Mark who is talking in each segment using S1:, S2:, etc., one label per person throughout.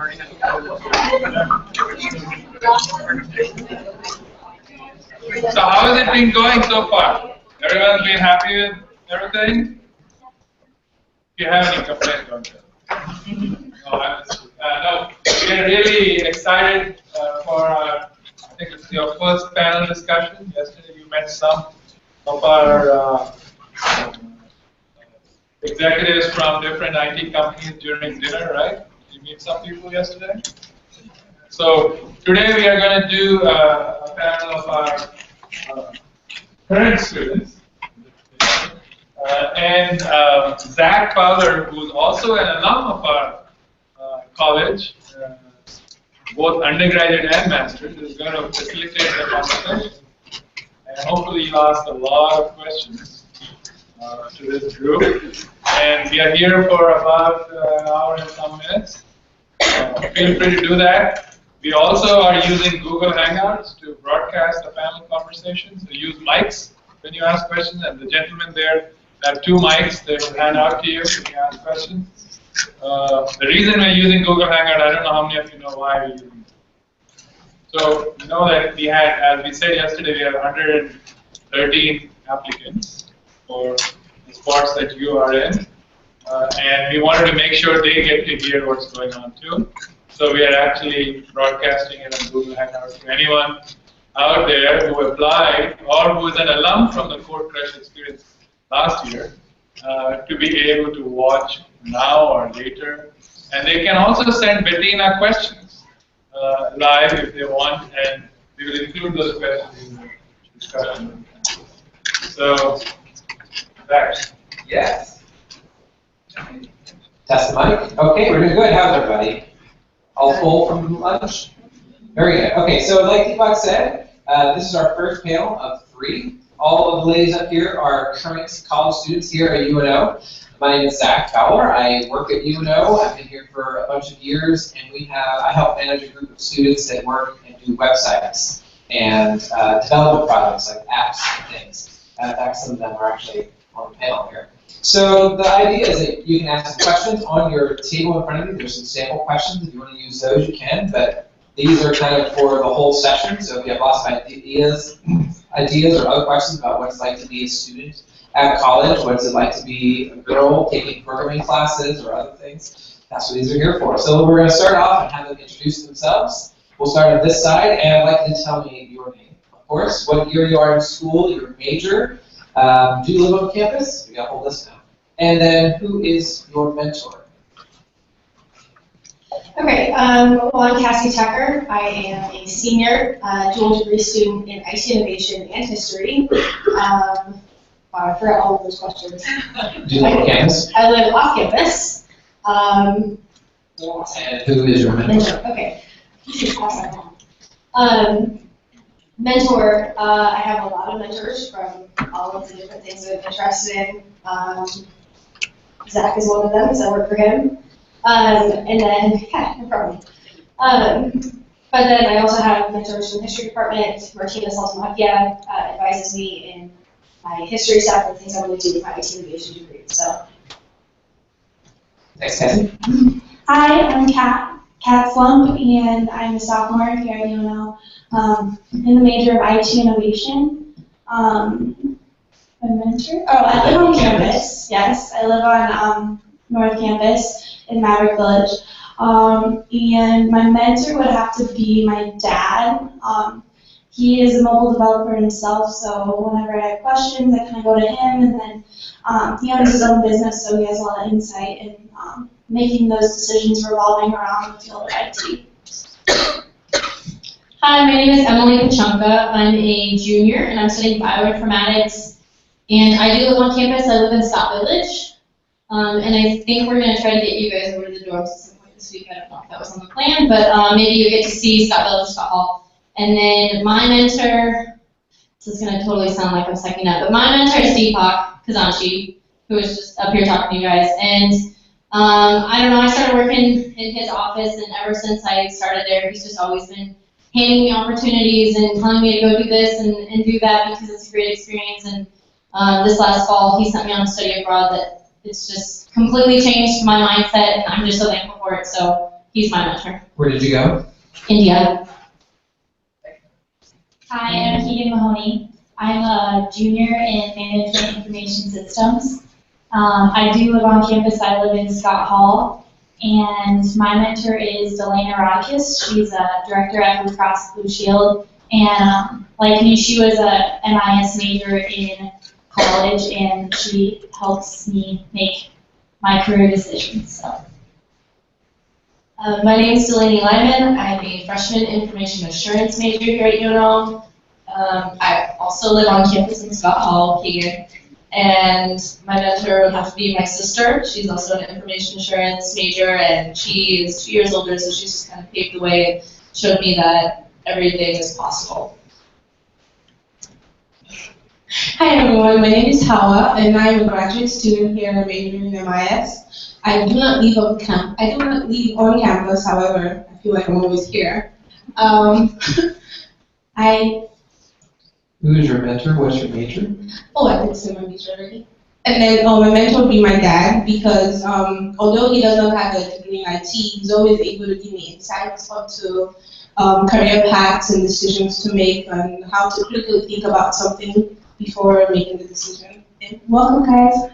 S1: So how has it been going so far? Everyone's been happy with everything? If you have any complaints, don't you? No, we're really excited for our, I think it's your first panel discussion. Yesterday you met some of our executives from different IT companies during dinner, right? Did you meet some people yesterday? So today we are going to do a panel of our current students. And Zach Fowler, who's also an alum of our college, both undergraduate and master's, is going to facilitate the conversation. And hopefully you'll ask a lot of questions to this group. And we are here for about an hour and some minutes. Feel free to do that. We also are using Google Hangouts to broadcast a panel conversation. So use mics when you ask questions, and the gentlemen there have 2 mics. They will hand out to you when you ask questions. The reason we're using Google Hangout, I don't know how many of you know why we're using it. So you know that we had, as we said yesterday, we have 113 applicants for the spots that you are in. And we wanted to make sure they get to hear what's going on too. So we are actually broadcasting it on Google Hangouts to anyone out there who applied or who is an alum from the CodeCrush experience last year to be able to watch now or later. And they can also send Bettina questions live if they want, and we will include those questions in the discussion. So, Zach.
S2: Yes. Test the mic. Okay, we're doing good. How's everybody? All full from lunch? Very good. Okay, so like Deepak said, this is our first panel of 3. All of the ladies up here are current college students here at UNO. My name is Zach Fowler. I work at UNO. I've been here for a bunch of years, and I help manage a group of students that work and do websites and development projects like apps and things. In fact, some of them are actually on the panel here. So the idea is that you can ask some questions on your table in front of you. There's some sample questions. If you want to use those, you can. But these are kind of for the whole session. So if you have lots of ideas or other questions about what it's like to be a student at college, what is it like to be a girl taking programming classes or other things, that's what these are here for. So we're going to start off and have them introduce themselves. We'll start on this side, and I'd like you to tell me your name, of course, what year you are in school, your major. Do you live on campus? We got a whole list now. And then, who is your mentor?
S3: Okay, well, I'm Cassie Tucker. I am a senior dual degree student in IT innovation and history. Wow, I forgot all of those questions.
S2: Do you live on campus?
S3: I live off campus.
S2: And who is your mentor?
S3: Okay. Mentor, I have a lot of mentors from all of the different things that I'm interested in. Zach is one of them, because I work for him. And then, yeah, no problem. But then I also have mentors from the history department. Martina Saltamacchia advises me in my history stuff and things I want to do with my IT innovation degree. So.
S2: Thanks, Cassie.
S4: Hi, I'm Kat Slump, and I'm a sophomore here at UNO in the major of IT innovation. My mentor? Oh, I live on campus. Yes, I live on North Campus in Maverick Village. And my mentor would have to be my dad. He is a mobile developer himself, so whenever I have questions, I kind of go to him, and then he owns his own business, so he has a lot of insight in making those decisions revolving around the field of IT.
S5: Hi, my name is Emily Pachanka. I'm a junior, and I'm studying bioinformatics. And I do live on campus. I live in Scott Village. And I think we're going to try to get you guys over to the dorms at some point this week. I don't know if that was on the plan, but maybe you get to see Scott Village or Scott Hall. And then my mentor, this is going to totally sound like I'm sucking up, but my mentor is Deepak Kazanchi, who was just up here talking to you guys. And I don't know, I started working in his office, and ever since I started there, he's just always been handing me opportunities and telling me to go do this and do that because it's a great experience. And this last fall, he sent me on a study abroad that it's just completely changed my mindset, and I'm just so thankful for it. So he's my mentor.
S2: Where did you go?
S5: India.
S4: Hi, I'm Keegan Mahoney. I'm a junior in Management Information Systems. I do live on campus. I live in Scott Hall. And my mentor is Delana Rodkis. She's a director at Blue Cross Blue Shield. And like me, she was a MIS major in college, and she helps me make my career decisions. So.
S5: My name is Delaney Lyman. I'm a freshman information assurance major here at UNO. I also live on campus in Scott Hall, Keegan. And my mentor would have to be my sister. She's also an information assurance major, and she is 2 years older, so she's just kind of paved the way and showed me that everything is possible.
S6: Hi everyone, my name is Hawa, and I'm a graduate student here majoring in MIS. I do not leave on campus, however, I feel like I'm always here.
S2: Who is your mentor? What's your major?
S6: I did say my major already. And then my mentor would be my dad, because although he does not have a degree in IT, he's always able to give me insights onto career paths and decisions to make, and how to critically think about something before making the decision. And welcome, guys.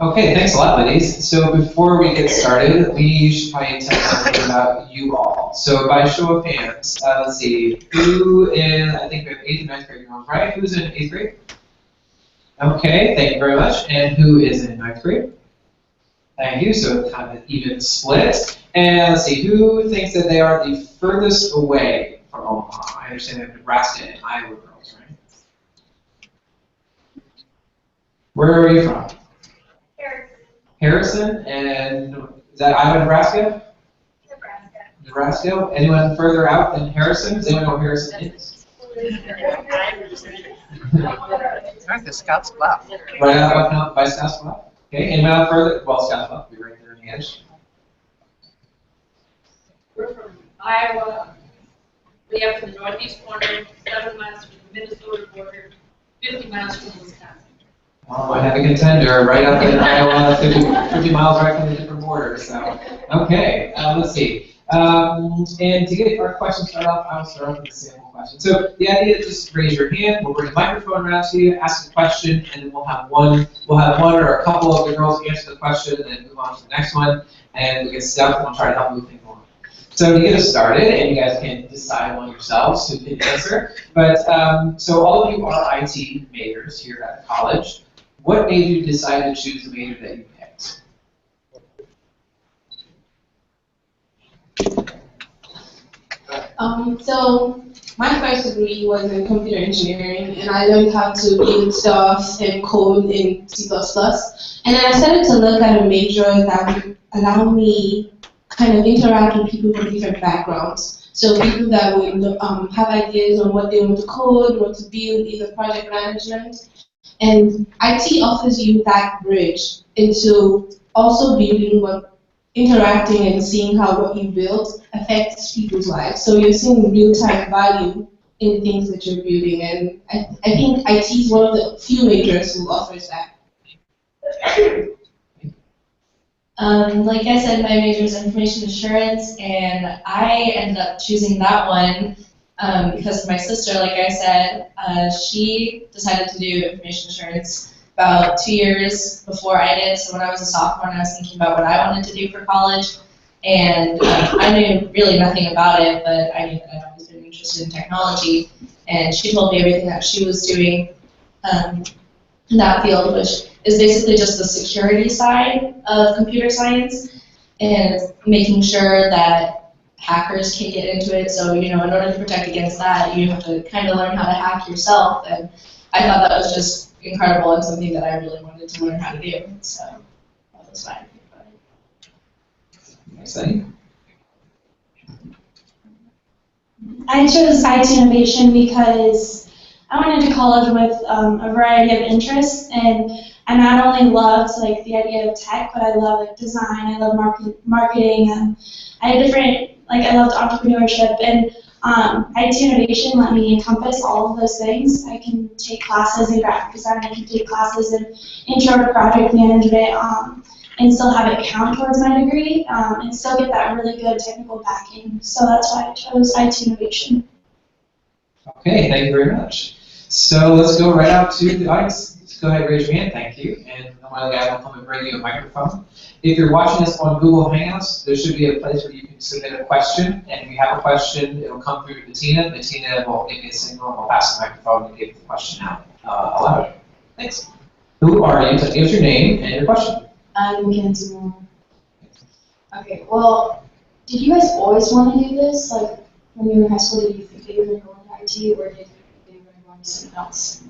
S2: Okay, thanks a lot, ladies. So before we get started, we should probably tell something about you all. So by show of hands, let's see, who is, I think we have 8th and 9th grade girls, right? Who's in 8th grade? Okay, thank you very much. And who is in 9th grade? Thank you, so it's kind of an even split. And let's see, who thinks that they are the furthest away from Omaha? I understand that Nebraska and Iowa girls, right? Where are you from? Harrison, and is that Iowa, Nebraska? Nebraska. Anyone further out than Harrison? Does anyone know where Harrison is?
S7: North of Scouts Bluff.
S2: Right out by Scouts Bluff. Okay, anyone out further? Well, Scouts Bluff will be right there on the edge.
S8: We're from Iowa. We have from the northeast corner, 7 miles from the Minnesota border, 50 miles from Wisconsin.
S2: Oh, I have a contender right up in Iowa, 50 miles right from the different border. So, okay, let's see. And to get our questions started off, I'll start off with a sample question. So the idea is just raise your hand. We'll bring a microphone around to you, ask a question, and then we'll have one or a couple of the girls answer the question, and then move on to the next one, and we'll get stuck, and we'll try to help move things along. So to get us started, and you guys can decide among yourselves who can answer. But so all of you are IT majors here at the college. What made you decide to choose the major that you picked?
S6: So my first degree was in computer engineering, and I learned how to build stuff and code in C++. And then I started to look at a major that would allow me kind of interact with people from different backgrounds. So people that would have ideas on what they want to code, what to build, either project management. And IT offers you that bridge into also building interacting and seeing how what you built affects people's lives. So you're seeing real-time value in the things that you're building. And I think IT is one of the few majors who offers that.
S5: Like I said, my major is information assurance, and I ended up choosing that one because of my sister. Like I said, she decided to do information assurance about 2 years before I did. So when I was a sophomore and I was thinking about what I wanted to do for college, and I knew really nothing about it, but I knew that I'd always been interested in technology. And she told me everything that she was doing in that field, which is basically just the security side of computer science and making sure that hackers can't get into it. So, in order to protect against that, you have to kind of learn how to hack yourself. And I thought that was just incredible and something that I really wanted to learn how to do. So that was fine.
S2: Exciting.
S4: I chose IT innovation because I went into college with a variety of interests, and I not only loved the idea of tech, but I love design. I love marketing, and I had I loved entrepreneurship, and IT innovation let me encompass all of those things. I can take classes in graphic design. I can take classes in intro to project management, and still have it count towards my degree, and still get that really good technical backing. So that's why I chose IT innovation.
S2: Okay, thank you very much. So let's go right out to the audience. Just go ahead and raise your hand, thank you. And one of the guys will come and bring you a microphone. If you're watching this on Google Hangouts, there should be a place where you can submit a question. And if you have a question, it'll come through to Bettina. Bettina will give me a signal and we'll pass the microphone and give the question out aloud. Thanks. Who are you? So give us your name and your question.
S5: I'm Mackenzie. Okay, well, did you guys always want to do this? Like, when you were in high school, did you think that you were going to go into IT, or did you think that you were going to go into something else?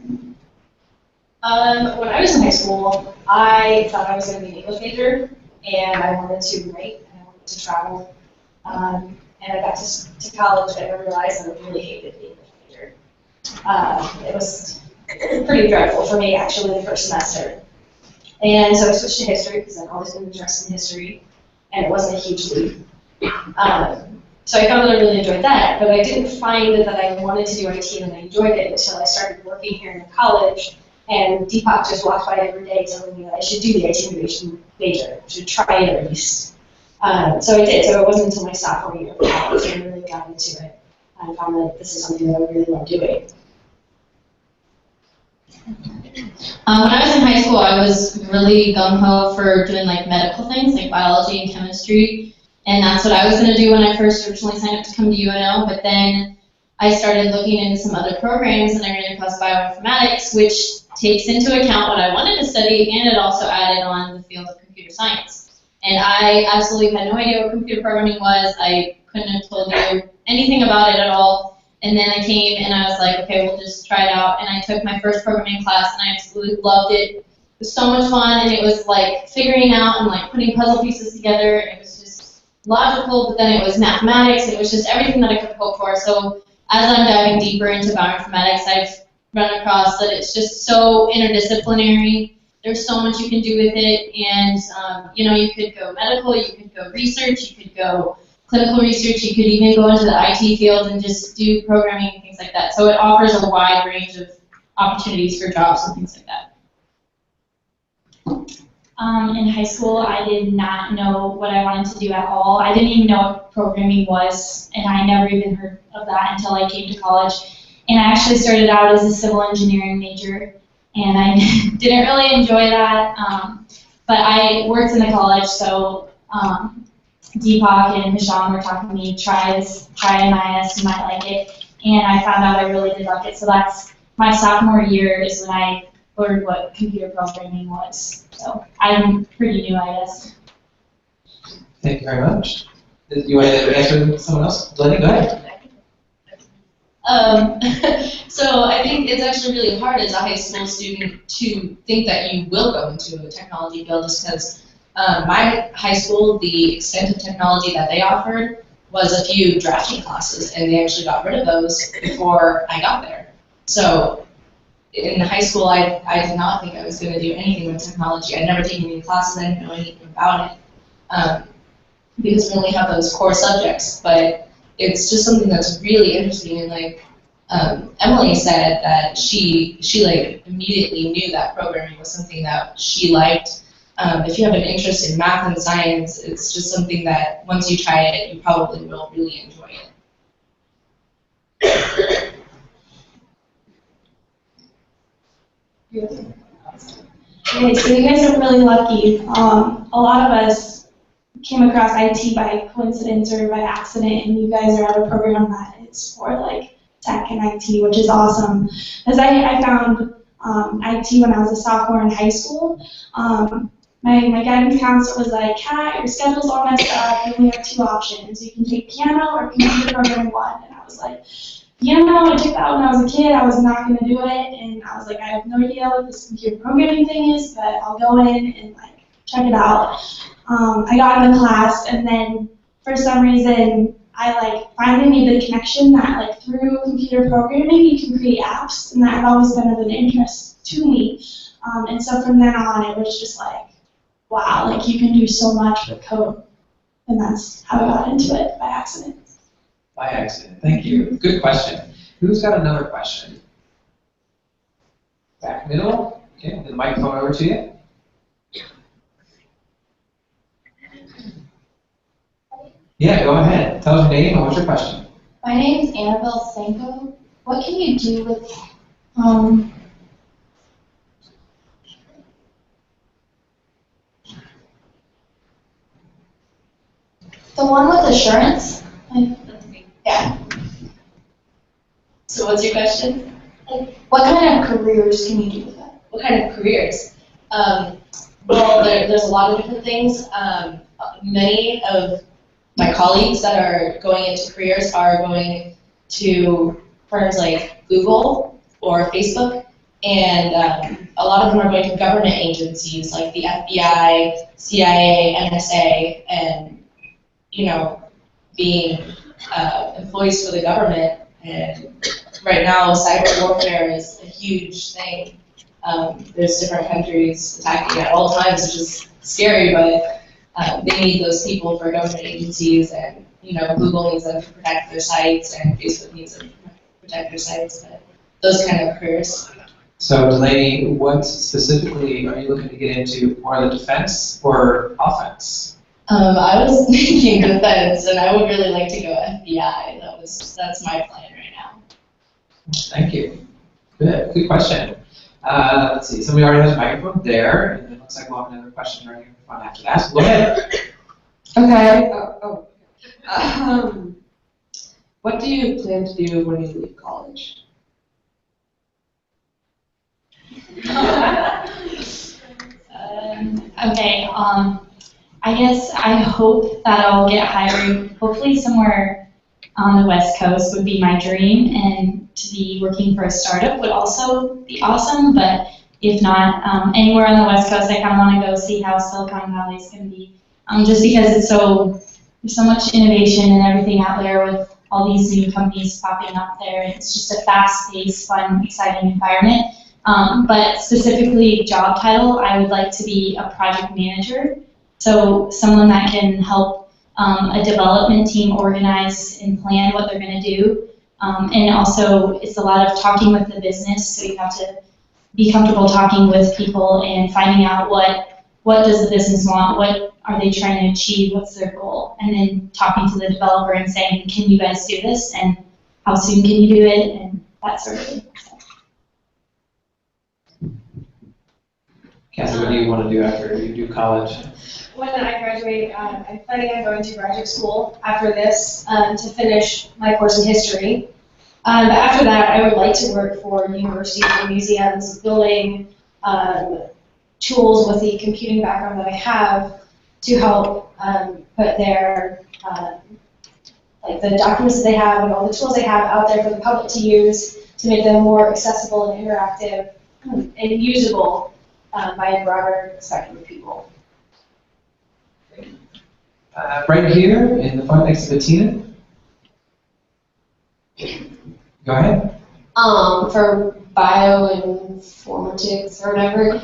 S3: When I was in high school, I thought I was going to be an English major, and I wanted to write, and I wanted to travel. And I got to college, and I realized I really hated the English major. It was pretty dreadful for me, actually, the first semester. And so I switched to history, because I've always been interested in history, and it wasn't a huge leap. So I found that I really enjoyed that, but I didn't find that I wanted to do IT and I enjoyed it until I started working here in college, and Deepak just walked by every day telling me that I should do the IT innovation major, I should try it at least. So I did, so it wasn't until my sophomore year of college that I really got into it. I found that this is something that I really love doing.
S5: When I was in high school, I was really gung-ho for doing like medical things, like biology and chemistry. And that's what I was going to do when I first originally signed up to come to UNO, but then I started looking into some other programs and I ran across bioinformatics, which takes into account what I wanted to study, and it also added on the field of computer science. And I absolutely had no idea what computer programming was. I couldn't have told you anything about it at all. And then I came and I was like, okay, we'll just try it out. And I took my first programming class and I absolutely loved it. It was so much fun, and it was like figuring out and like putting puzzle pieces together. It was just logical, but then it was mathematics. It was just everything that I could hope for. So as I'm diving deeper into bioinformatics, I've run across that it's just so interdisciplinary. There's so much you can do with it, and you know, you could go medical, you could go research, you could go clinical research, you could even go into the IT field and just do programming and things like that. So it offers a wide range of opportunities for jobs and things like that.
S4: In high school, I did not know what I wanted to do at all. I didn't even know what programming was, and I never even heard of that until I came to college. And I actually started out as a civil engineering major, and I didn't really enjoy that. But I worked in the college, so Deepak and Michelle were talking to me, try IS, you might like it. And I found out I really did like it. So that's my sophomore year is when I learned what computer programming was. So I'm pretty new, I guess.
S2: Thank you very much. You want to answer someone else? Lenny, go ahead.
S9: So I think it's actually really hard as a high school student to think that you will go into a technology field, just because my high school, the extent of technology that they offered was a few drafting classes, and they actually got rid of those before I got there. So in high school, I did not think I was going to do anything with technology. I'd never taken any classes, I didn't know anything about it, because we only have those core subjects. But it's just something that's really interesting, and like Emily said, that she like immediately knew that programming was something that she liked. If you have an interest in math and science, it's just something that once you try it, you probably will really enjoy it.
S4: Okay, so you guys are really lucky. A lot of us came across IT by coincidence or by accident, and you guys are at a program that is for like tech and IT, which is awesome. Because I found IT when I was a sophomore in high school. My guidance counselor was like, Kat, your schedule's all messed up. You only have 2 options. You can take piano or computer programming 1. And I was like, piano, I took that when I was a kid. I was not going to do it. And I was like, I have no idea what this computer programming thing is, but I'll go in and like check it out. I got in the class, and then for some reason, I like finally made the connection that like through computer programming, you can create apps, and that had always been of an interest to me. And so from then on, it was just like, wow, like you can do so much with code. And that's how I got into it, by accident.
S2: By accident, thank you. Good question. Who's got another question? Back middle. Okay, the microphone over to you. Yeah, go ahead. Tell us your name and what's your question.
S10: My name's Annabelle Sanko. What can you do with the one with assurance? Yeah.
S5: So what's your question?
S10: What kind of careers can you do with that?
S5: What kind of careers? Well, there's a lot of different things. Many of my colleagues that are going into careers are going to firms like Google or Facebook, and a lot of them are going to government agencies like the FBI, CIA, NSA, and being employees for the government. And right now, cyber warfare is a huge thing. There's different countries attacking at all times, which is scary, but they need those people for government agencies, and Google needs them to protect their sites, and Facebook needs them to protect their sites, but those kind of careers.
S2: So Delaney, what specifically are you looking to get into? More the defense or offense?
S5: I was thinking defense, and I would really like to go FBI. That's my plan right now.
S2: Thank you. Good question. Let's see, somebody already has a microphone there, and it looks like we'll have another question right here in front after that. So go ahead.
S11: Okay. What do you plan to do when you leave college?
S10: Okay, I guess I hope that I'll get hired, hopefully somewhere on the West Coast would be my dream, and to be working for a startup would also be awesome, but if not, anywhere on the West Coast, I kind of want to go see how Silicon Valley is going to be, just because there's so much innovation and everything out there with all these new companies popping up there, and it's just a fast-paced, fun, exciting environment. But specifically job title, I would like to be a project manager. So someone that can help a development team organize and plan what they're going to do. And also it's a lot of talking with the business, so you have to be comfortable talking with people and finding out what does the business want, what are they trying to achieve, what's their goal, and then talking to the developer and saying, can you guys do this, and how soon can you do it, and that sort of thing.
S2: Kathy, what do you want to do after you do college?
S3: When I graduate, I'm planning on going to graduate school after this to finish my course in history. But after that, I would like to work for universities and museums, building tools with the computing background that I have to help put their like the documents that they have and all the tools they have out there for the public to use to make them more accessible and interactive and usable by a broader spectrum of people.
S2: Right here in the front next to Bettina. Go ahead.
S11: For bioinformatics or whatever,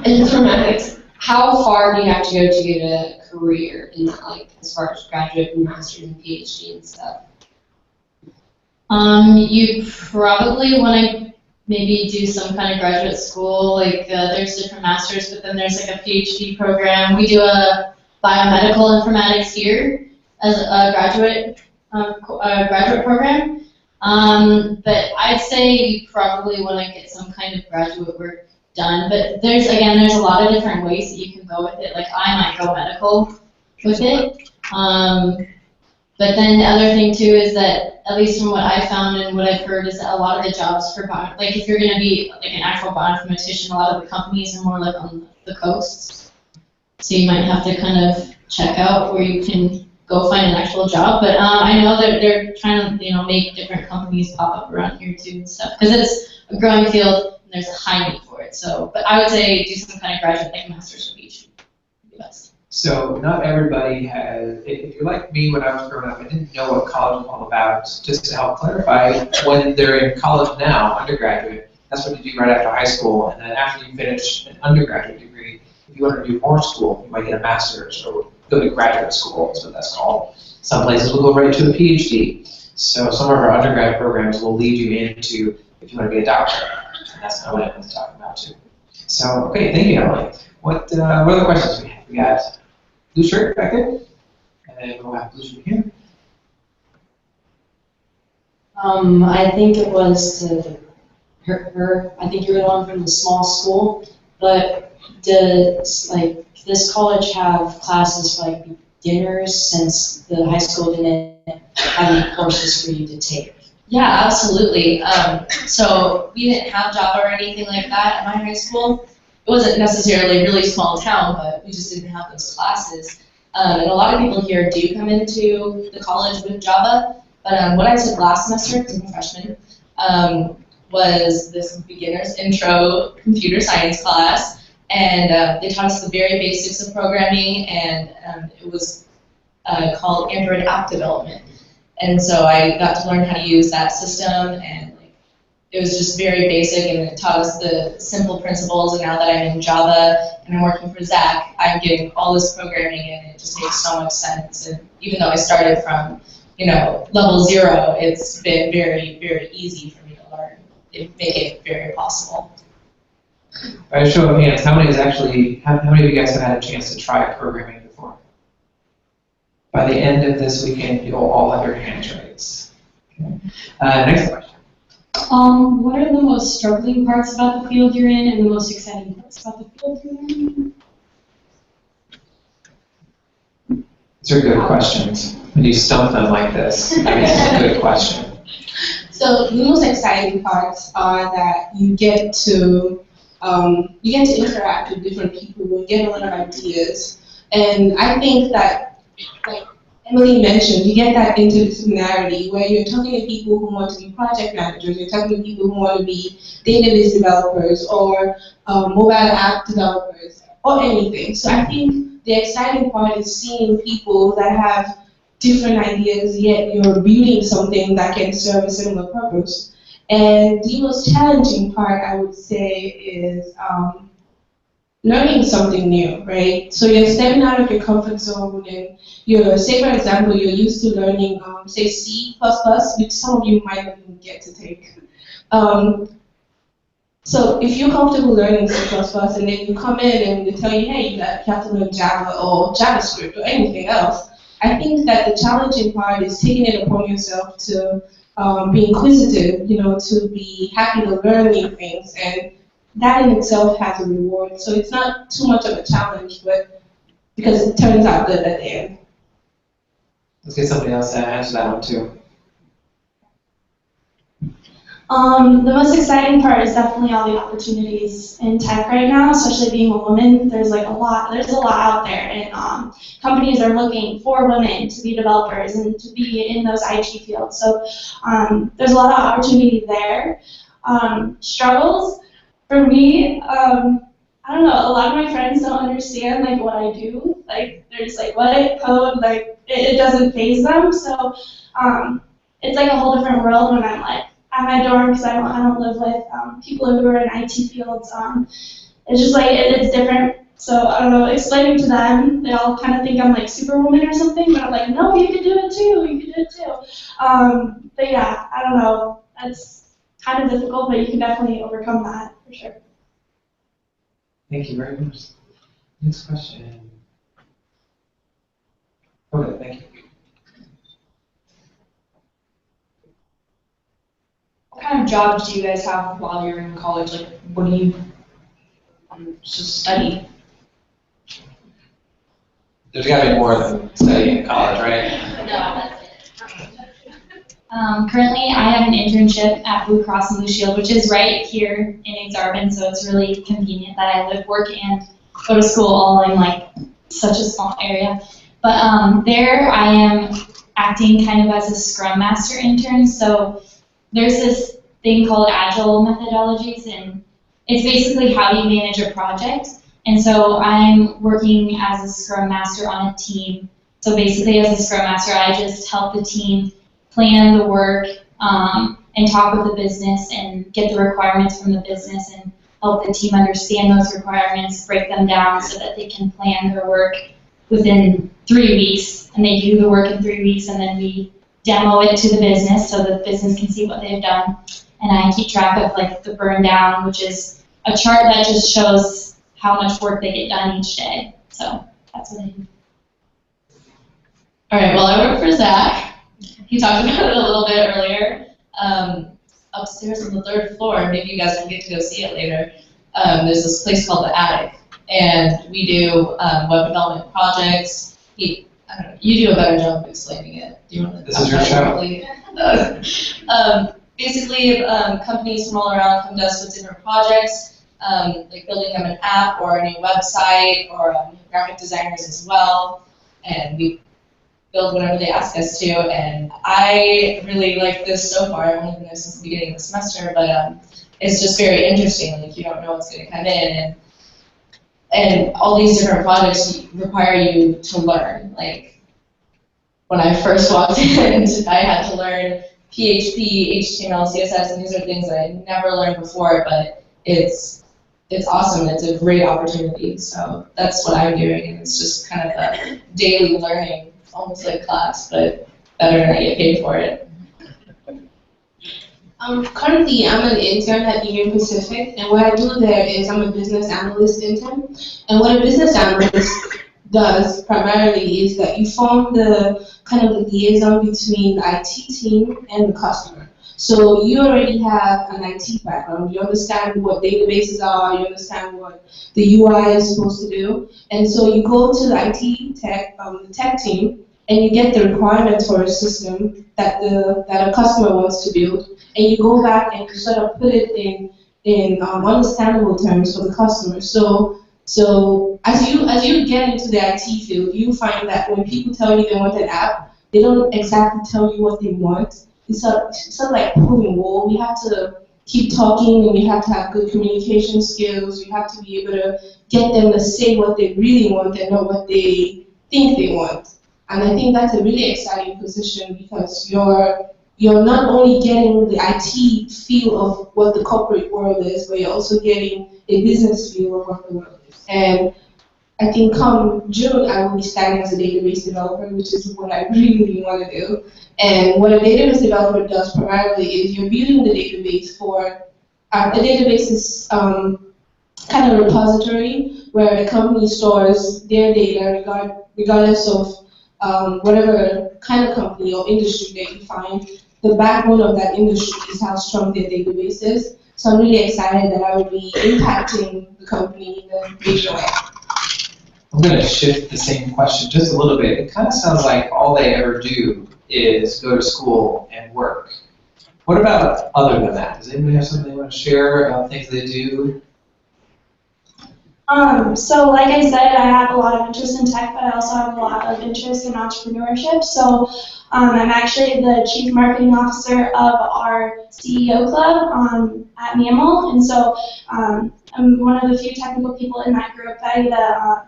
S11: informatics, how far do you have to go to get a career in that, like as far as graduate and master's and PhD and stuff?
S5: You probably want to maybe do some kind of graduate school, like there's different masters, but then there's like a PhD program. We do a biomedical informatics here as a graduate program. But I'd say you probably want to get some kind of graduate work done. But there's a lot of different ways that you can go with it. Like I might go medical with it. But then the other thing too is that, at least from what I found and what I've heard, is that a lot of the jobs for like if you're going to be like an actual bioinformatician, a lot of the companies are more like on the coasts. So you might have to kind of check out where you can go find an actual job. But I know that they're trying to make different companies pop up around here too and stuff, because it's a growing field and there's a high need for it. So, but I would say do some kind of graduate, like master's or PhD, would be best.
S2: So not everybody has, if you're like me when I was growing up, I didn't know what college was all about. Just to help clarify, when they're in college now, undergraduate, that's what you do right after high school. And then after you finish an undergraduate degree, if you want to do more school, you might get a master's or go to graduate school, that's what that's called. Some places will go right to a PhD. So some of our undergrad programs will lead you into if you want to be a doctor. And that's kind of what I was talking about too. So, okay, thank you, Emily. What other questions we have? We got blue shirt back there. and then we'll have Lucia here.
S12: I think it was her, I think you're the one from the small school, but does, like, this college have classes for, like, beginners since the high school didn't have any courses for you to take?
S9: Yeah, absolutely. So we didn't have Java or anything like that at my high school. It wasn't necessarily a really small town, but we just didn't have those classes. And a lot of people here do come into the college with Java, but what I took last semester, as a freshman, was this beginner's intro computer science class, and they taught us the very basics of programming, and it was called Android app development. And so I got to learn how to use that system, and it was just very basic, and it taught us the simple principles. And now that I'm in Java and I'm working for Zach, I'm getting all this programming, and it just makes so much sense. And even though I started from, level 0, it's been very, very easy for me to learn. It make it very possible.
S2: By a show of hands, how many of you guys have had a chance to try programming before? By the end of this weekend, you'll all have your hands raised. Okay. Next question.
S10: What are the most struggling parts about the field you're in and the most exciting parts about the field you're in?
S2: These are good questions. When you stump them like this, it's a good question.
S6: So the most exciting parts are that you get to interact with different people, you get a lot of ideas, and I think that, like Emily mentioned, you get that interdisciplinarity where you're talking to people who want to be project managers, you're talking to people who want to be database developers or mobile app developers or anything. So I think the exciting part is seeing people that have different ideas, yet you're building something that can serve a similar purpose. And the most challenging part, I would say, is learning something new, right? So you're stepping out of your comfort zone, and say for example, you're used to learning, say C++, which some of you might not even get to take. So if you're comfortable learning C++, and then you come in and they tell you, hey, you have to learn Java or JavaScript or anything else, I think that the challenging part is taking it upon yourself to be inquisitive, to be happy to learn new things, and that in itself has a reward. So it's not too much of a challenge, but because it turns out good at the end.
S2: Let's get somebody else to answer that one too.
S4: The most exciting part is definitely all the opportunities in tech right now, especially being a woman. There's a lot out there, and companies are looking for women to be developers and to be in those IT fields. So there's a lot of opportunity there. Struggles for me, I don't know. A lot of my friends don't understand what I do. They're just what code? It doesn't faze them. So it's a whole different world when I'm at my dorm, because I don't live with people who are in IT fields. It's just it's different. So I don't know, explaining to them, they all kind of think I'm Superwoman or something, but I'm like, no, you can do it too, you can do it too. But yeah, I don't know, that's kind of difficult, but you can definitely overcome that for sure.
S2: Thank you very much. Next question. Okay, thank you.
S13: What kind of jobs do you guys have while you're in college? What do you study?
S2: There's got to be more than studying in college, right?
S10: Currently, I have an internship at Blue Cross and Blue Shield, which is right here in Exarban, so it's really convenient that I live, work, and go to school all in such a small area. But there I am acting kind of as a Scrum Master intern, so there's this thing called Agile methodologies, and it's basically how you manage a project. And so I'm working as a Scrum Master on a team. So basically as a Scrum Master, I just help the team plan the work and talk with the business and get the requirements from the business and help the team understand those requirements, break them down so that they can plan their work within 3 weeks. And they do the work in 3 weeks, and then we demo it to the business so the business can see what they've done. And I keep track of the burn down, which is a chart that just shows how much work they get done each day. So that's what I do.
S5: All right, well, I work for Zach. He talked about it a little bit earlier. Upstairs on the 3rd floor, maybe you guys will get to go see it later. There's this place called The Attic, and we do web development projects. I don't know, you do a better job of explaining it. Do you want to?
S2: This is your show.
S5: Basically, companies from all around come to us with different projects, like building them an app or a new website, or graphic designers as well, and we build whatever they ask us to. And I really like this so far. I've only been there since the beginning of the semester, but it's just very interesting. Like, you don't know what's going to come in, and all these different projects require you to learn. Like, when I first walked in, I had to learn PHP, HTML, CSS, and these are things that I never learned before, but it's awesome. It's a great opportunity. So that's what I'm doing, and it's just kind of a daily learning, almost like class, but better, and I get paid for it.
S6: Currently, I'm an intern at Union Pacific, and what I do there is I'm a business analyst intern. And what a business analyst does primarily is that you form the kind of the liaison between the IT team and the customer. So you already have an IT background. You understand what databases are. You understand what the UI is supposed to do. And so you go to the IT tech, the tech team, and you get the requirements for a system that a customer wants to build. And you go back and you sort of put it in understandable terms for the customer. So as you get into the IT field, you find that when people tell you they want an app, they don't exactly tell you what they want. It's sort of like pulling wool. You have to keep talking, and you have to have good communication skills. You have to be able to get them to say what they really want and not what they think they want. And I think that's a really exciting position, because you're not only getting the IT feel of what the corporate world is, but you're also getting a business feel of what the world is. And I think come June, I will be starting as a database developer, which is what I really want to do. And what a database developer does primarily is you're building the database for, the database is kind of a repository where a company stores their data regardless of whatever kind of company or industry that you find. The backbone of that industry is how strong their database is. So I'm really excited that I will be impacting the company in a major way.
S2: I'm going to shift the same question just a little bit. It kind of sounds like all they ever do is go to school and work. What about other than that? Does anybody have something they want to share about things they do?
S4: So like I said, I have a lot of interest in tech, but I also have a lot of interest in entrepreneurship. So I'm actually the chief marketing officer of our CEO club at NAML, and so I'm one of the few technical people in that group that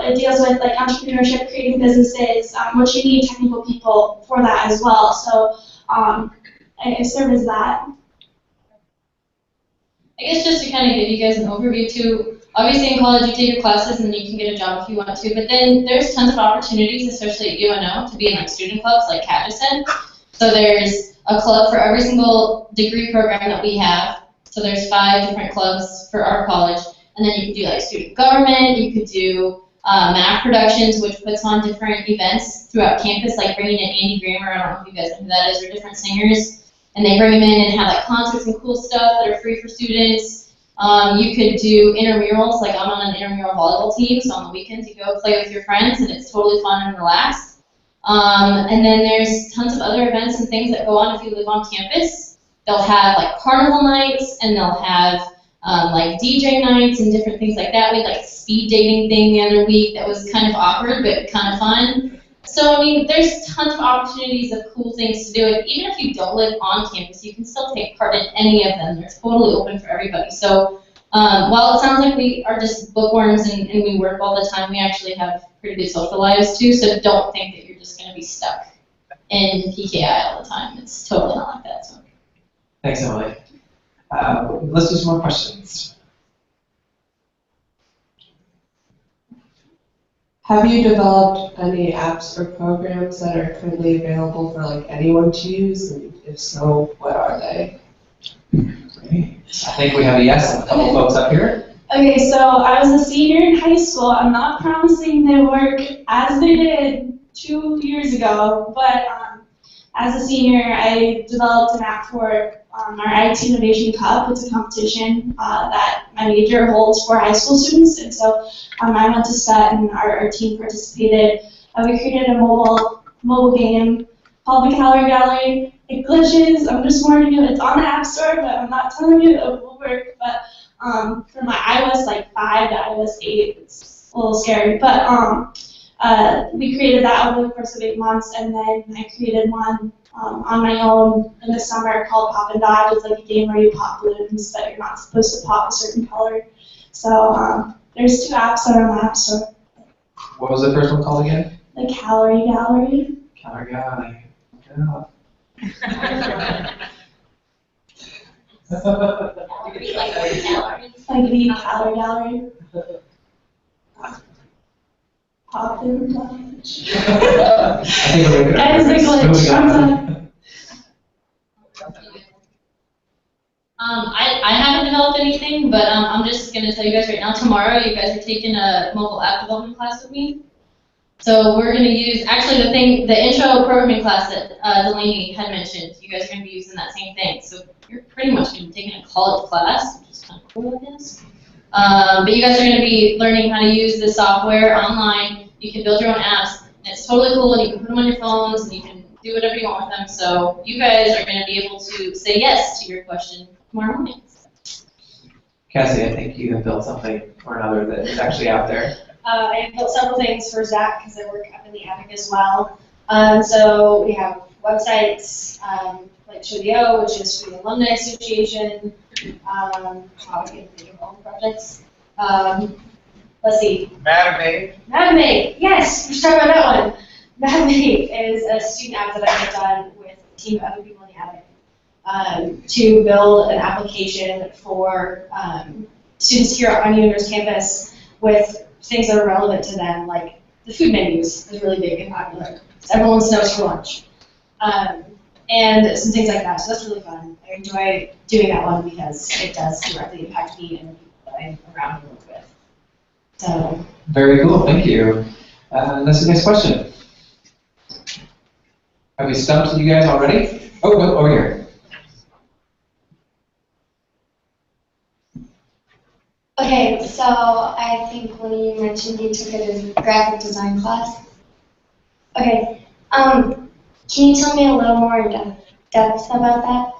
S4: it deals with like entrepreneurship, creating businesses, which you need technical people for that as well. So I serve as that.
S5: I guess just to kind of give you guys an overview too, obviously in college you take your classes and you can get a job if you want to, but then there's tons of opportunities, especially at UNO, to be in like student clubs like Kat just said. So there's a club for every single degree program that we have. So there's 5 different clubs for our college, and then you can do like student government, you could do Math Productions, which puts on different events throughout campus, like bringing in Andy Grammer, I don't know if you guys know who that is, or different singers. And they bring them in and have like concerts and cool stuff that are free for students. You could do intramurals, like I'm on an intramural volleyball team, so on the weekends you go play with your friends and it's totally fun and relaxed. And then there's tons of other events and things that go on if you live on campus. They'll have like carnival nights, and they'll have like DJ nights and different things like that. We had like a speed dating thing the other week that was kind of awkward but kind of fun. So, I mean, there's tons of opportunities of cool things to do. And even if you don't live on campus, you can still take part in any of them. They're totally open for everybody. So, while it sounds like we are just bookworms and we work all the time, we actually have pretty good social lives too. So don't think that you're just going to be stuck in PKI all the time. It's totally not like that. So.
S2: Thanks, Emily. Let's do some more questions.
S6: Have you developed any apps or programs that are currently available for like anyone to use? And if so, what are they?
S2: Great. I think we have a yes and a couple folks up here.
S4: Okay, so I was a senior in high school. I'm not promising they work as they did 2 years ago, but as a senior, I developed an app for our IT Innovation Cup. It's a competition that my major holds for high school students, and so I went to SET and our team participated. We created a mobile game called the Calorie Gallery. It glitches. I'm just warning you. It's on the App Store, but I'm not telling you it will work. But for my iOS 5 to iOS 8, it's a little scary. But we created that over the course of 8 months, and then I created one on my own in the summer called Pop and Dodge. It's like a game where you pop balloons, but you're not supposed to pop a certain color. So there's 2 apps that are on the App Store.
S2: What was the first one called again?
S4: The Calorie Gallery.
S2: Calorie Gallery.
S4: Like the Calorie Gallery. Pop and Dodge.
S2: I think we're looking
S4: That is a glitch. I'm sorry.
S5: I haven't developed anything, but I'm just going to tell you guys right now, tomorrow you guys are taking a mobile app development class with me. So we're going to use, actually the intro programming class that Delaney had mentioned, you guys are going to be using that same thing. So you're pretty much going to be taking a college class, which is kind of cool, I guess. But you guys are going to be learning how to use the software online. You can build your own apps, and it's totally cool, and you can put them on your phones, and you can do whatever you want with them. So you guys are going to be able to say yes to your question tomorrow morning.
S2: Cassie, I think you have built something or another that is actually out there.
S3: I have built several things for Zach because I work up in the attic as well. So we have websites like ShowDO, which is for the Alumni Association. Probably think of all the projects. Let's see. Madame, yes, we should talk about that one. Madame is a student app that I've done with a team of other people in the attic to build an application for students here on University campus with things that are relevant to them, like the food menus is really big and popular. So everyone knows for lunch. And some things like that. So that's really fun. I enjoy doing that one because it does directly impact me and the people that I'm around and work with. So.
S2: Very cool, thank you. That's the next question. Have we stumped you guys already? Oh, no, over here.
S14: Okay, so I think when you mentioned you took a graphic design class. Okay, can you tell me a little more in depth about that?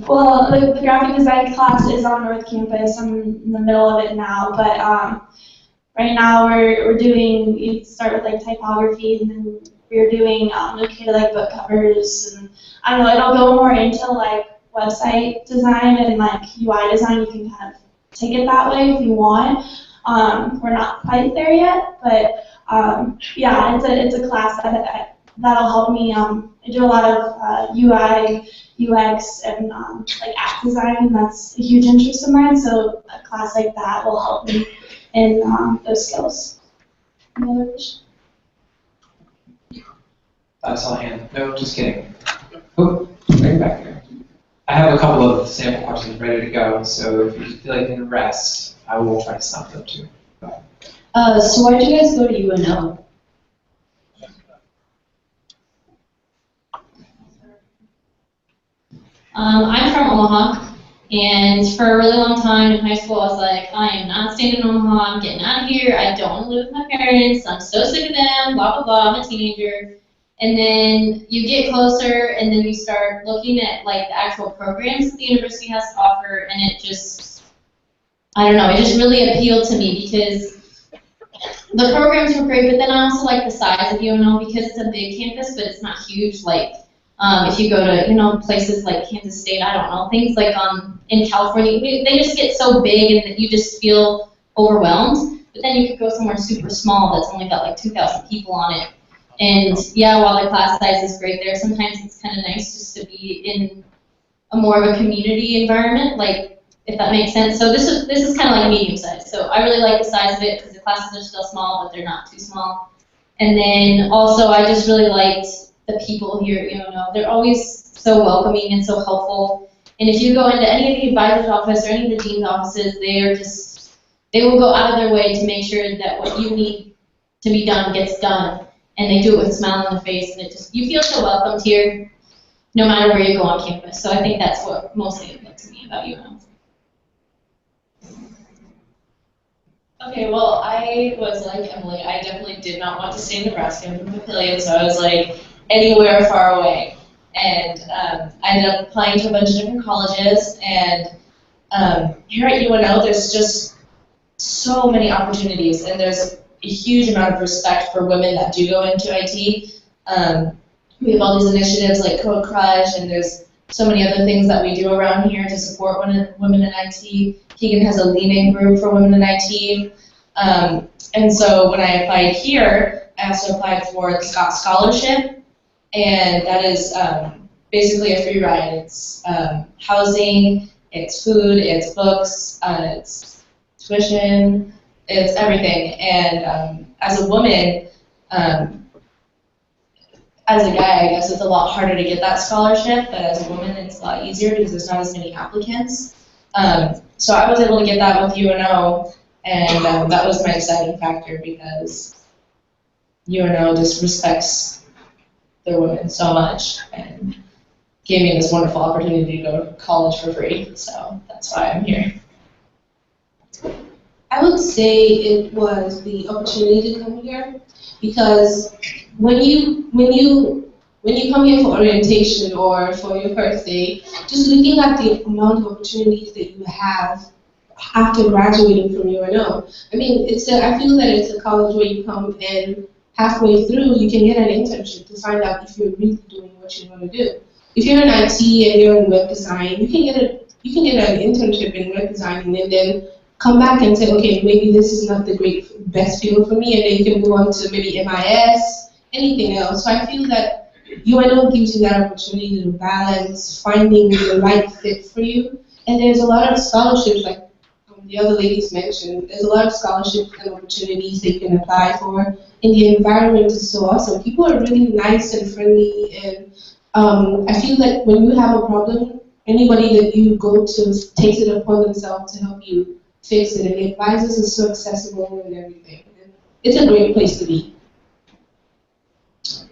S4: Well, the graphic design class is on North Campus. I'm in the middle of it now, but right now we're doing, you start with like typography, and then we're doing looking at like book covers, and I don't know, it'll go more into like website design and like UI design. You can kind of take it that way if you want. We're not quite there yet, but yeah, it's a class that'll help me. I do a lot of UI, UX, and like app design, and that's a huge interest of mine. So a class like that will help me in those skills. Any other questions?
S2: I saw a hand. No, just kidding. Oh, right back here. I have a couple of sample questions ready to go, so if you feel like you need to rest, I will try to stop them too.
S5: So why did you guys go to UNO? I'm from Omaha, and for a really long time in high school, I was like, I am not staying in Omaha, I'm getting out of here, I don't want to live with my parents, I'm so sick of them, blah, blah, blah, I'm a teenager. And then you get closer, and then you start looking at like the actual programs that the university has to offer, and it just, I don't know, it just really appealed to me because the programs were great, but then I also like the size of UNO because it's a big campus, but it's not huge. Like if you go to places like Kansas State, I don't know, things like in California, they just get so big and you just feel overwhelmed. But then you could go somewhere super small that's only got like 2,000 people on it. And yeah, while the class size is great there, sometimes it's kind of nice just to be in a more of a community environment, like if that makes sense. So this is kind of like medium size. So I really like the size of it because the classes are still small, but they're not too small. And then also I just really liked the people here. They're always so welcoming and so helpful. And if you go into any of the advisor's office or any of the dean's offices, they will go out of their way to make sure that what you need to be done gets done. and they do it with a smile on their face, and you feel so welcomed here, no matter where you go on campus. So I think that's what mostly appealed to me about UNO.
S9: Okay, well, I was like Emily. I definitely did not want to stay in Nebraska. I'm from Papillion, so I was like anywhere far away. And I ended up applying to a bunch of different colleges. And here at UNO, there's just so many opportunities, and there's a huge amount of respect for women that do go into IT. We have all these initiatives like CodeCrush, and there's so many other things that we do around here to support women in IT. Keegan has a lean-in group for women in IT. And so when I applied here, I also applied for the Scott Scholarship, and that is basically a free ride. It's housing, it's food, it's books, it's tuition, it's everything. And as a woman, as a guy, I guess it's a lot harder to get that scholarship, but as a woman, it's a lot easier because there's not as many applicants. So I was able to get that with UNO, and that was my exciting factor because UNO just respects their women so much and gave me this wonderful opportunity to go to college for free. So that's why I'm here.
S6: I would say it was the opportunity to come here, because when you come here for orientation or for your first day, just looking at the amount of opportunities that you have after graduating from UNO. I mean, I feel that it's a college where you come and halfway through you can get an internship to find out if you're really doing what you want to do. If you're in IT and you're in web design, you can get an internship in web design and then come back and say, okay, maybe this is not the best field for me, and then you can move on to maybe MIS, anything else. So I feel that UNO gives you that opportunity to balance finding the right fit for you. And there's a lot of scholarships, like the other ladies mentioned, there's a lot of scholarships and opportunities that you can apply for. And the environment is so awesome. People are really nice and friendly, and I feel like when you have a problem, anybody that you go to takes it upon themselves to help you fix it, and the advisors are so accessible and everything. It's a great place to be.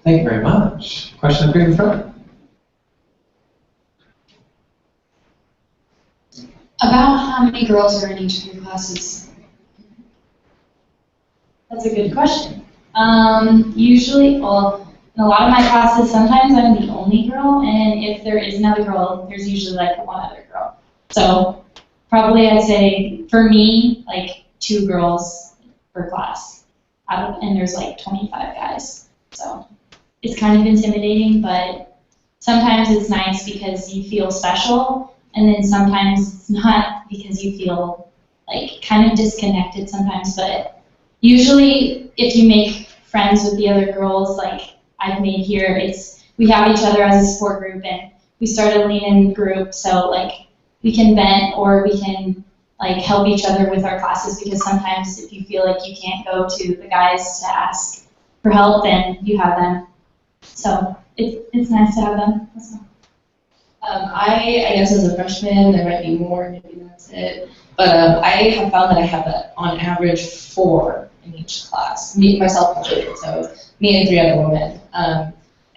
S2: Thank you very much. Question up here in the front.
S10: About how many girls are in each of your classes? That's a good question. Usually, well, in a lot of my classes, sometimes I'm the only girl, and if there is another girl, there's usually like one other girl. So probably I'd say, for me, like 2 girls per class, and there's like 25 guys. So it's kind of intimidating, but sometimes it's nice because you feel special, and then sometimes it's not because you feel like kind of disconnected sometimes. But usually if you make friends with the other girls, like I've made here, we have each other as a support group, and we start a lean-in group, so like we can vent or we can like help each other with our classes, because sometimes if you feel like you can't go to the guys to ask for help, then you have them. So it's nice to have them.
S9: I guess as a freshman, there might be more, maybe that's it. But I have found that I have on average 4 in each class, myself included, so me and 3 other women.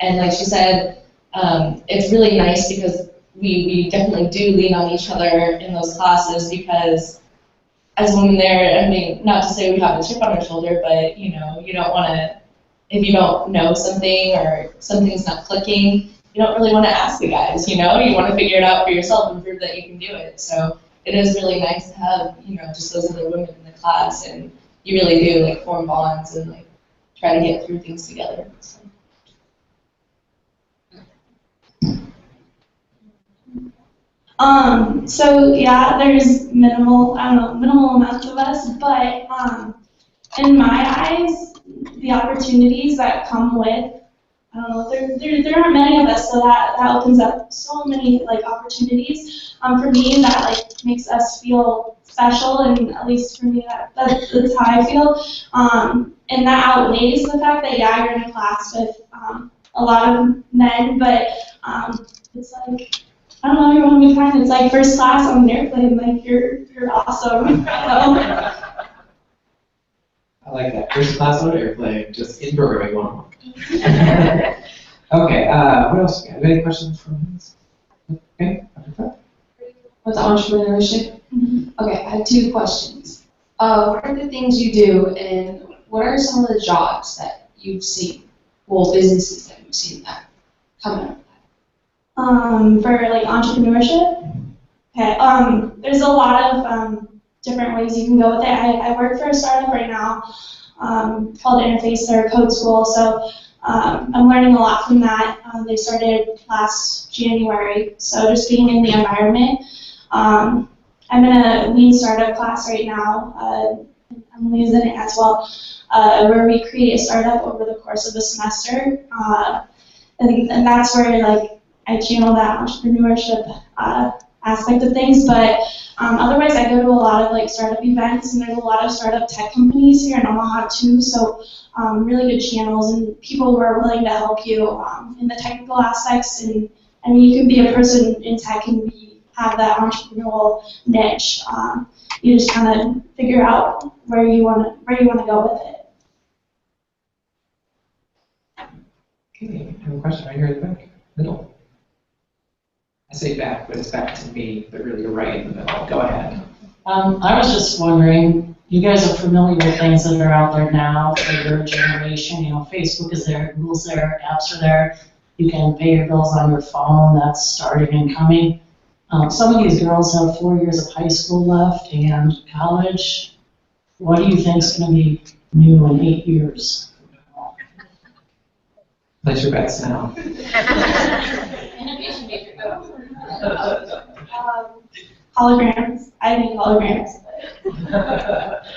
S9: And like she said, it's really nice because we definitely do lean on each other in those classes, because as women there, I mean, not to say we have a chip on our shoulder, but you don't want to, if you don't know something or something's not clicking, you don't really want to ask the guys, you want to figure it out for yourself and prove that you can do it. So it is really nice to have, just those other women in the class, and you really do like form bonds and like try to get through things together. So.
S4: So yeah, there's minimal amounts of us, but in my eyes, the opportunities that come with, I don't know, there aren't many of us, so that opens up so many like opportunities for me that like makes us feel special, and at least for me that's how I feel, and that outweighs the fact that yeah, you're in a class with a lot of men, but it's like, I don't know, you're one of a kind. It's like first class on an airplane, like you're awesome.
S2: I like that. First class on airplane, just in programming 101. Okay, what else? Do you have any questions from us? Okay,
S6: With entrepreneurship? Okay, I have 2 questions. What are the things you do, and what are some of the jobs that you've seen, well, businesses that you've seen that come out of that?
S4: For like entrepreneurship? Okay, there's a lot of different ways you can go with it. I work for a startup right now called Interface or Code School, so I'm learning a lot from that. They started last January, so just being in the environment. I'm in a lean startup class right now. I'm using it as well, where we create a startup over the course of the semester, and that's where like I channel that entrepreneurship aspect of things. But otherwise, I go to a lot of like startup events, and there's a lot of startup tech companies here in Omaha too. So really good channels and people who are willing to help you in the technical aspects. And I mean, you can be a person in tech and have that entrepreneurial niche. You just kind of figure out where you want to go with it.
S2: Okay, I have a question right here in the back, middle. I say back, but it's back to me, but really you're right in the middle. Go ahead.
S12: I was just wondering, you guys are familiar with things that are out there now for your generation. You know, Facebook is there, Google's there, apps are there. You can pay your bills on your phone. That's starting and coming. Some of these girls have 4 years of high school left and college. What do you think is going to be new in 8 years?
S2: Place your bets now.
S4: Holograms. I think holograms.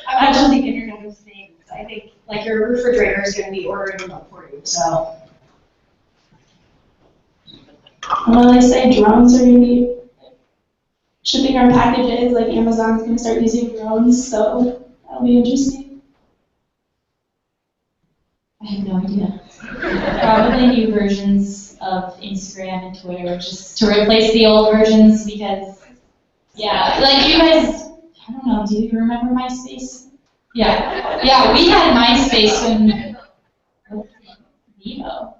S3: I don't think Internet of Things. I think like your refrigerator is going to be ordering them for you. So.
S4: Well, they say drones are going to be shipping our packages. Like Amazon's going to start using drones, so that'll be interesting.
S10: I have no idea. Probably new versions of Instagram and Twitter just to replace the old versions because, yeah, like you guys, I don't know, do you remember MySpace? Yeah, we had MySpace when, Vivo.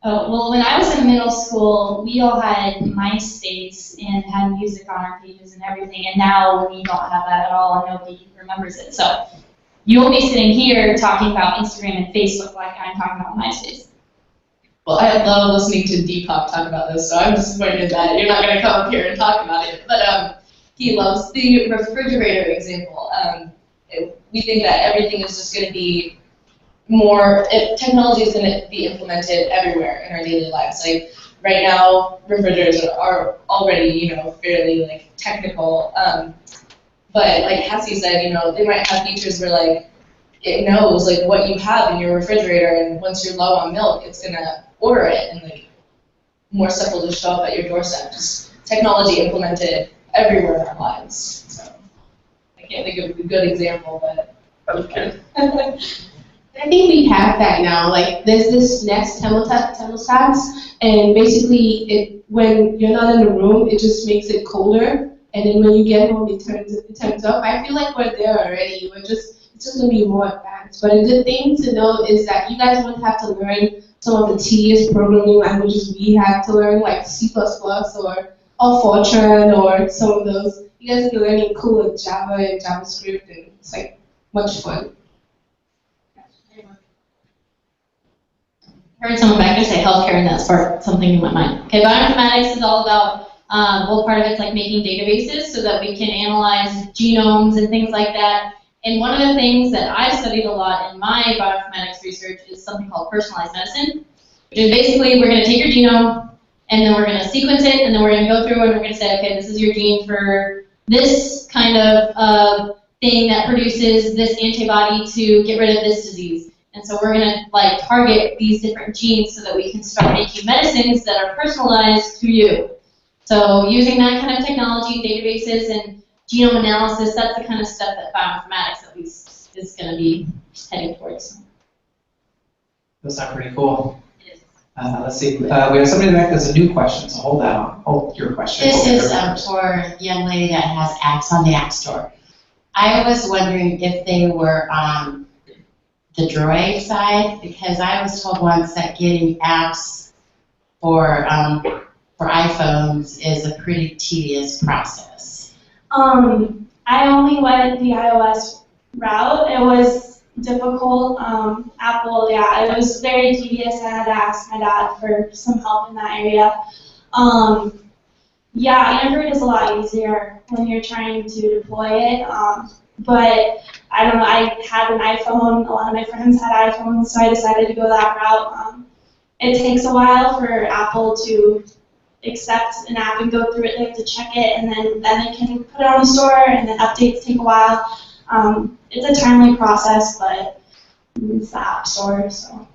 S10: Oh, well, when I was in middle school, we all had MySpace and had music on our pages and everything, and now we don't have that at all, and nobody remembers it. So you'll be sitting here talking about Instagram and Facebook like I'm talking about MySpace.
S9: Well, I love listening to Deepak talk about this, so I'm disappointed that you're not going to come up here and talk about it. But he loves the refrigerator example. We think that everything is just going to be more, technology is going to be implemented everywhere in our daily lives. Like right now, refrigerators are already, fairly like technical. But like Cassie said, they might have features where like it knows like what you have in your refrigerator, and once you're low on milk, it's gonna order it, and like more stuff will just show up at your doorstep. Just technology implemented everywhere in our lives. So I can't think of a good example, but okay.
S6: I think we have that now. Like there's this Nest thermostats, and basically when you're not in the room, it just makes it colder. And then when you get home, it turns up. I feel like we're there already. It's just gonna be more advanced. But a good thing to know is that you guys won't have to learn some of the tedious programming languages we have to learn, like C++ or Fortran or some of those. You guys will be learning cool like Java and JavaScript, and it's like much fun.
S5: I heard someone back there say healthcare, and that sparked something in my mind. Okay, bioinformatics is all about, well, part of it's like making databases so that we can analyze genomes and things like that. And one of the things that I've studied a lot in my bioinformatics research is something called personalized medicine, which is basically we're going to take your genome, and then we're going to sequence it, and then we're going to go through and we're going to say, okay, this is your gene for this kind of thing that produces this antibody to get rid of this disease. And so we're going to like target these different genes so that we can start making medicines that are personalized to you. So using that kind of technology, databases, and genome analysis, that's the kind of stuff that bioinformatics at least is going to be heading towards.
S2: Those sound pretty cool. Let's see. We have somebody in the back that's a new question, so hold that on. Hold your question.
S15: This is for a young lady that has apps on the App Store. I was wondering if they were on the Droid side, because I was told once that getting apps for iPhones is a pretty tedious process.
S4: I only went the iOS route. It was difficult. Apple, yeah, it was very tedious. I had to ask my dad for some help in that area. Yeah, Android is a lot easier when you're trying to deploy it. But I don't know, I had an iPhone. A lot of my friends had iPhones, so I decided to go that route. It takes a while for Apple to accept an app and go through it. They have to check it, and then they can put it on the store, and then updates take a while. It's a timely process, but it's the App Store, so.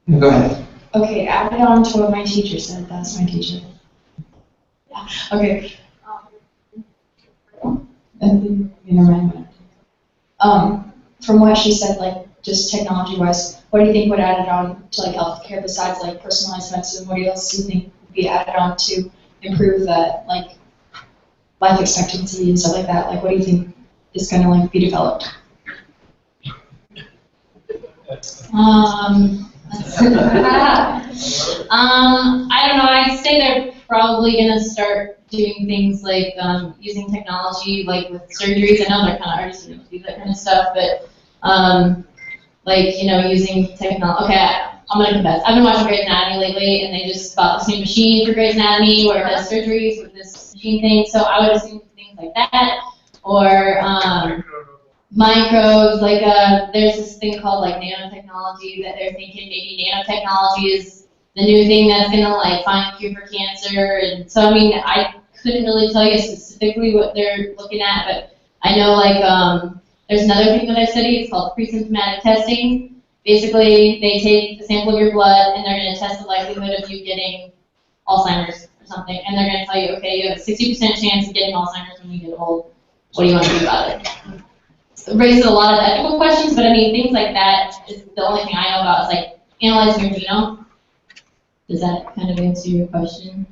S2: Go ahead.
S13: Okay, added on to what my teacher said. That's my teacher. Yeah. Okay. Never mind. From what she said, like just technology-wise, what do you think would add it on to like healthcare besides like personalized medicine? What else do you think would be added on to improve that like life expectancy and stuff like that? Like, what do you think is going to like be developed?
S5: I don't know. I'd say they're probably gonna start doing things like using technology, like with surgeries. I know they're kind of already starting to do that kind of stuff, but like using technology. Okay, I'm gonna confess. I've been watching Grey's Anatomy lately, and they just bought this new machine for Grey's Anatomy where it does surgeries with this machine thing. So I would assume things like that, or microbes, like there's this thing called like nanotechnology that they're thinking maybe nanotechnology is the new thing that's gonna like find a cure for cancer. And so I mean I couldn't really tell you specifically what they're looking at, but I know like there's another thing that I studied. It's called pre-symptomatic testing. Basically, they take a sample of your blood and they're gonna test the likelihood of you getting Alzheimer's or something, and they're gonna tell you, okay, you have a 60% chance of getting Alzheimer's when you get old. What do you want to do about it? It raises a lot of ethical questions, but I mean, things like that is the only thing I know about is like analyzing your genome. Does that kind of answer your question?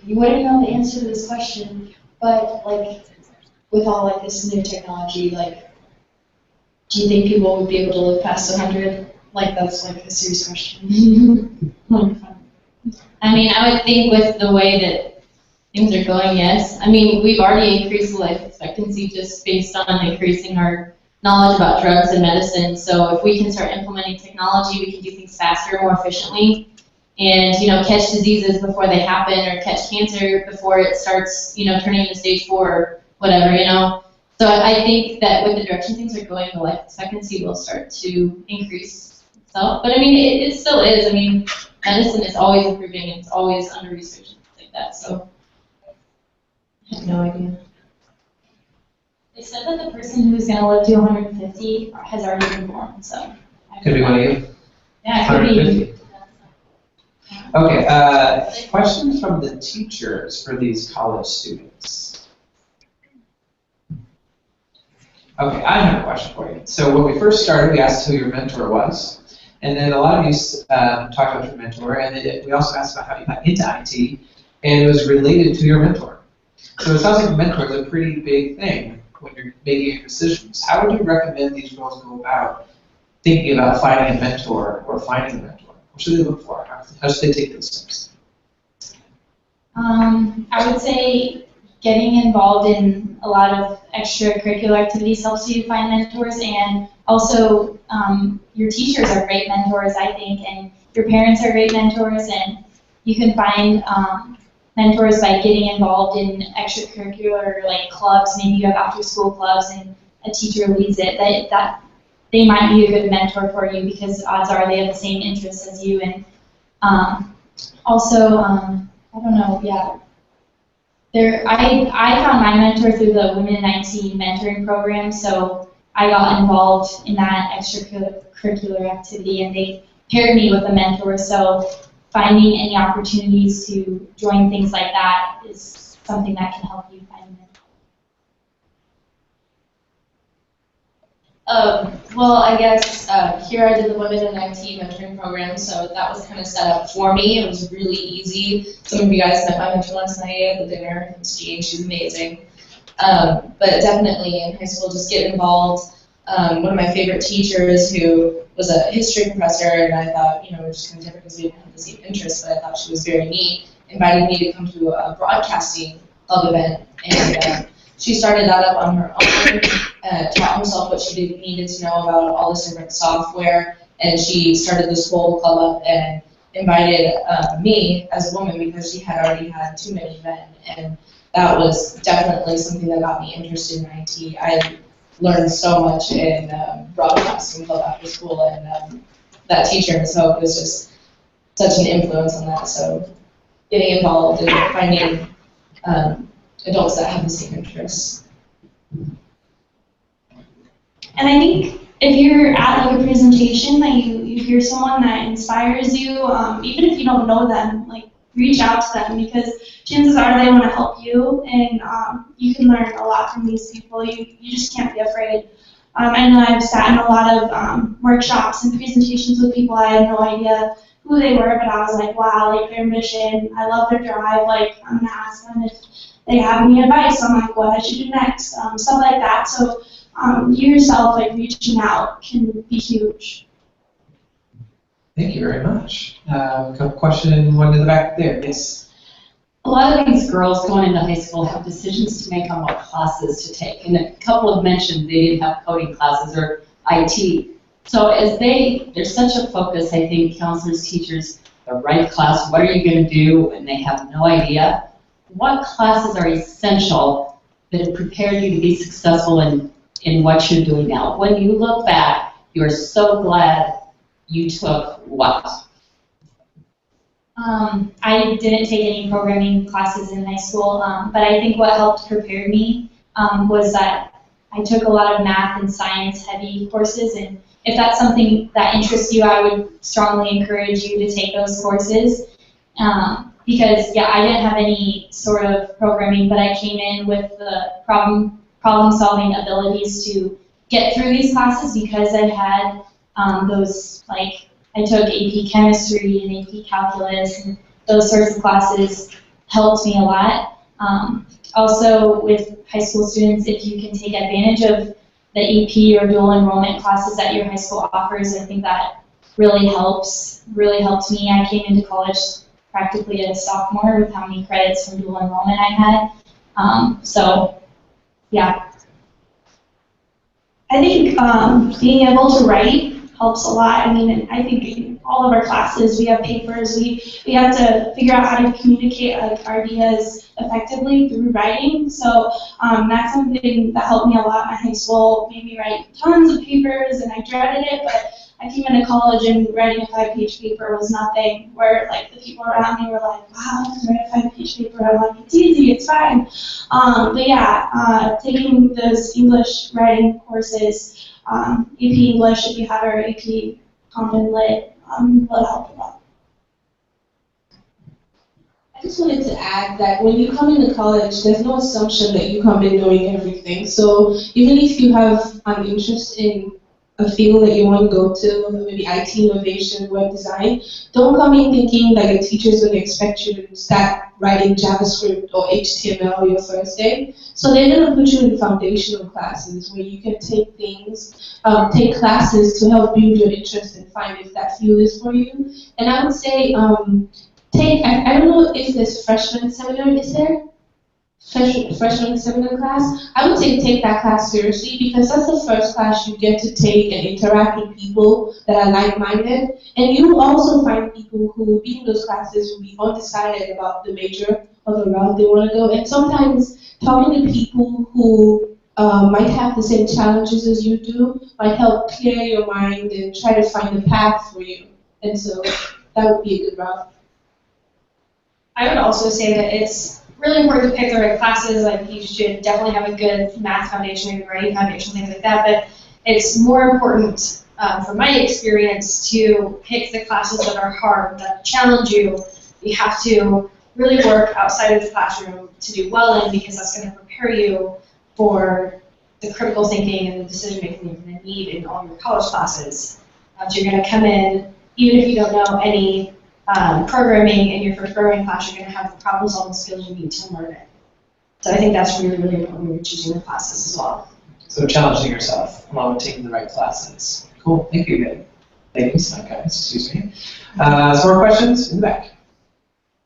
S13: You wouldn't know the answer to this question, but like with all like this new technology, like do you think people would be able to live past 100? Like that's like a serious question.
S5: I mean, I would think with the way that things are going, yes. I mean, we've already increased the life expectancy just based on increasing our knowledge about drugs and medicine. So if we can start implementing technology, we can do things faster, more efficiently, and catch diseases before they happen, or catch cancer before it starts, turning into stage 4 or whatever, So I think that with the direction things are going, the life expectancy will start to increase itself. But I mean, it still is. I mean, medicine is always improving and it's always under research and things like that. So I have no idea.
S10: They said that the person who's going to live to 150 has already been born, so.
S2: Could be one of you.
S10: Yeah, it could be.
S2: Okay, questions from the teachers for these college students? Okay, I have a question for you. So when we first started, we asked who your mentor was, and then a lot of you talked about your mentor, and then we also asked about how you got into IT, and it was related to your mentor. So it sounds like a mentor is a pretty big thing when you're making your decisions. How would you recommend these girls go about thinking about finding a mentor or finding a mentor? What should they look for? How should they take those steps?
S10: I would say getting involved in a lot of extracurricular activities helps you find mentors, and also your teachers are great mentors, I think, and your parents are great mentors, and you can find mentors by getting involved in extracurricular like clubs. Maybe you have after-school clubs and a teacher leads it. That they might be a good mentor for you because odds are they have the same interests as you. And also, I don't know, yeah. I found my mentor through the Women in IT mentoring program, so I got involved in that extracurricular activity, and they paired me with a mentor. So finding any opportunities to join things like that is something that can help you find a mentor.
S5: Well, I guess here I did the Women in IT mentoring program, so that was kind of set up for me. It was really easy. Some of you guys met my mentor last night at the dinner. It's Jean, she's amazing. But definitely in high school, just get involved. One of my favorite teachers who was a history professor, and I thought, you know, we're just kind of different because we didn't have the same interests, but I thought she was very neat, invited me to come to a broadcasting club event, and she started that up on her own, taught herself what she needed to know about all this different software, and she started this whole club up and invited me as a woman because she had already had too many men, and that was definitely something that got me interested in IT. I learned so much in broadcasting club after school, and that teacher, so it was just such an influence on that. So getting involved and finding adults that have the same interests.
S4: And I think if you're at like a presentation that you hear someone that inspires you, even if you don't know them, like reach out to them because chances are they want to help you, and you can learn a lot from these people. You just can't be afraid. I know I've sat in a lot of workshops and presentations with people I had no idea who they were, but I was like, wow, like their mission, I love their drive, like I'm gonna ask them if they have any advice on like what I should do next, stuff like that. So you yourself, like reaching out can be huge.
S2: Thank you very much. Question, one in the back there, yes.
S10: A lot of these girls going into high school have decisions to make on what classes to take, and a couple have mentioned they didn't have coding classes or IT. So as there's such a focus, I think, counselors, teachers, the right class, what are you going to do, and they have no idea. What classes are essential that have prepared you to be successful in what you're doing now? When you look back, you're so glad you took what?
S3: I didn't take any programming classes in high school, but I think what helped prepare me was that I took a lot of math and science heavy courses, and if that's something that interests you, I would strongly encourage you to take those courses. Because yeah, I didn't have any sort of programming, but I came in with the problem solving abilities to get through these classes because I had those, like, I took AP chemistry and AP calculus, and those sorts of classes helped me a lot. Also with high school students, if you can take advantage of the AP or dual enrollment classes that your high school offers, I think that really helped me. I came into college practically a sophomore with how many credits from dual enrollment I had. So, yeah.
S4: I think being able to write helps a lot. I mean, I think in all of our classes we have papers. We have to figure out how to communicate like our ideas effectively through writing. So that's something that helped me a lot in high school. Made me write tons of papers, and I dreaded it, but I came into college and writing a 5-page paper was nothing, where like the people around me were like, wow, I can write a 5-page paper. I'm like, it's easy, it's fine. But yeah, taking those English writing courses, AP English, if you have our AP Comp and Lit, will help a lot.
S6: I just wanted to add that when you come into college, there's no assumption that you come in knowing everything. So even if you have an interest in a field that you want to go to, maybe IT innovation, web design, don't come in thinking like a teacher's going to expect you to start writing JavaScript or HTML your first day. So they're going to put you in foundational classes where you can take things, take classes to help build your interest and find if that field is for you. And I would say, I don't know if this freshman seminar is there. Freshman seminar class, I would say take that class seriously because that's the first class you get to take and interact with people that are like-minded, and you will also find people who will be in those classes will be undecided about the major or the route they want to go, and sometimes talking to people who might have the same challenges as you do might help clear your mind and try to find a path for you, and so that would be a good route.
S3: I would also say that it's really important to pick the right classes. Like, you should definitely have a good math foundation, maybe writing foundation, things like that. But it's more important, from my experience, to pick the classes that are hard, that challenge you. You have to really work outside of the classroom to do well in, because that's going to prepare you for the critical thinking and the decision making you're going to need in all your college classes. So you're going to come in, even if you don't know any programming in your first programming class, you're going to have the problem solving skills you need to learn it. So I think that's really, really important when you're choosing the classes as well.
S2: So challenging yourself along with taking the right classes. Cool, thank you, ladies, not guys, excuse me. Some more questions in the back.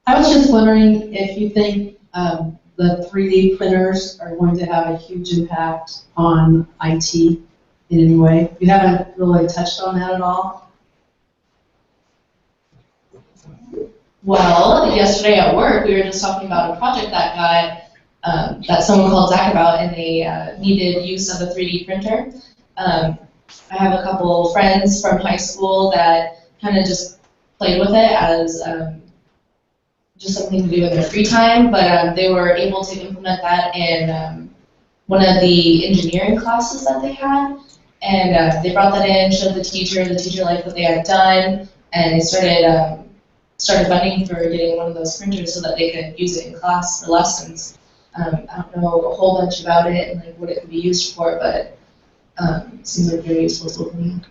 S12: I was just wondering if you think the 3D printers are going to have a huge impact on IT in any way. You haven't really touched on that at all?
S9: Well, yesterday at work, we were just talking about a project that that someone called Zach about, and they needed use of a 3D printer. I have a couple friends from high school that kind of just played with it as just something to do in their free time, but they were able to implement that in one of the engineering classes that they had, and they brought that in, showed the teacher liked what they had done, and they started funding for getting one of those printers so that they could use it in class for lessons. I don't know a whole bunch about it and like what it could be used for, but it seems like very useful to me.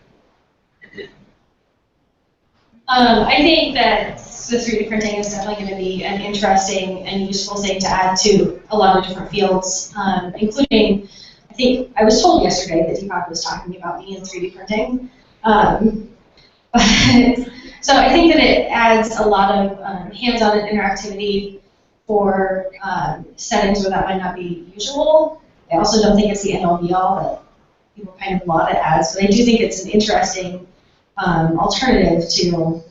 S3: I think that the 3D printing is definitely going to be an interesting and useful thing to add to a lot of different fields, including, I think, I was told yesterday that Deepak was talking about me in 3D printing. So I think that it adds a lot of hands-on interactivity for settings where that might not be usual. I also don't think it's the end-all be-all that people kind of laud it as, but I do think it's an interesting alternative to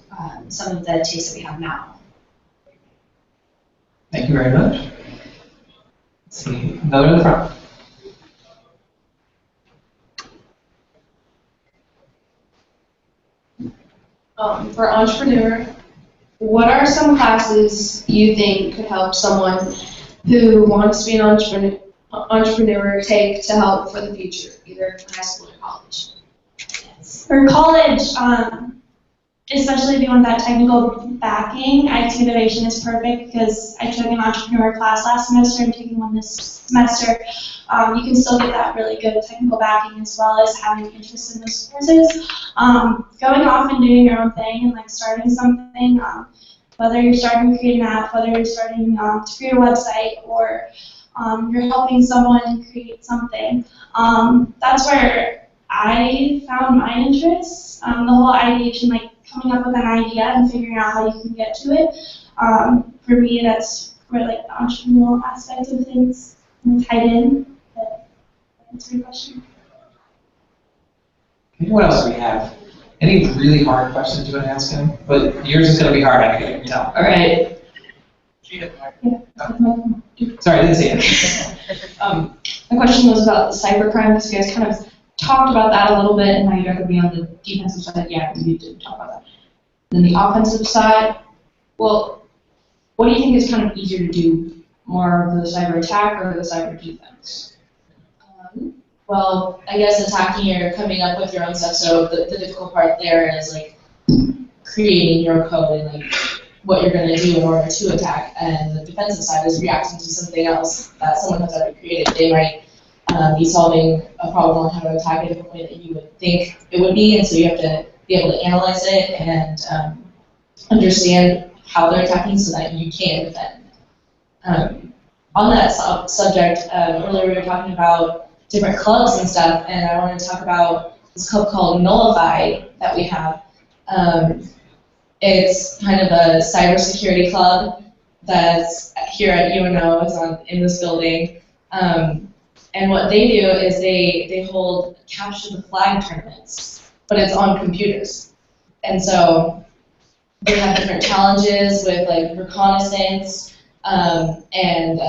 S3: some of the tastes that we have now.
S2: Thank you very much. Let's see, another in the front.
S6: For entrepreneur, what are some classes you think could help someone who wants to be an entrepreneur take to help for the future, either in high school or college?
S4: For college, especially if you want that technical backing, IT Innovation is perfect because I took an entrepreneur class last semester and taking one this semester. You can still get that really good technical backing as well as having interest in those courses. Going off and doing your own thing and like starting something, whether you're starting to create an app, whether you're starting to create a website, or you're helping someone create something. That's where I found my interest. The whole ideation, like coming up with an idea and figuring out how you can get to it. For me, that's where like the entrepreneurial aspect of things tied in. But that's your question.
S2: Okay, what else do we have? Any really hard questions you want to ask him? But yours is going to be hard, I can tell.
S5: All right.
S2: Sorry, I didn't see it.
S13: My question was about the cybercrime, because you guys kind of talked about that a little bit, and how you have to be on the defensive side. Yeah, you did talk about that. Then the offensive side, well, what do you think is kind of easier to do? More of the cyber attack or the cyber defense?
S9: Well, I guess attacking or coming up with your own stuff, so the difficult part there is like creating your code and like what you're going to do in order to attack, and the defensive side is reacting to something else that someone has already created. They might be solving a problem on how to attack a different way that you would think it would be, and so you have to be able to analyze it and understand how they're attacking so that you can defend. On that subject, earlier we were talking about different clubs and stuff, and I wanted to talk about this club called Nullify that we have. It's kind of a cybersecurity club that's here at UNO. It's in this building. And what they do is they hold capture the flag tournaments, but it's on computers. And so they have different challenges with like reconnaissance and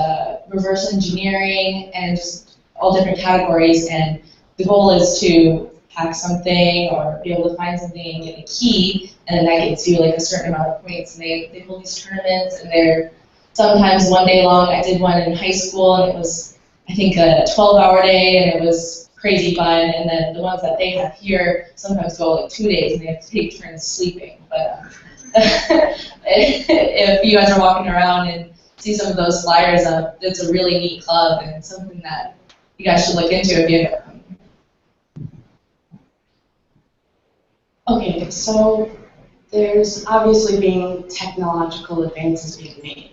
S9: reverse engineering and just all different categories. And the goal is to hack something or be able to find something and get a key, and then that gets you like a certain amount of points. And they hold these tournaments, and they're sometimes one day long. I did one in high school, and it was, I think, a 12-hour day, and it was crazy fun. And then the ones that they have here sometimes go like 2 days, and they have to take turns sleeping. But if you guys are walking around and see some of those flyers up, it's a really neat club and something that
S6: you guys should look into if you.
S12: Okay, so there's obviously being technological advances being made.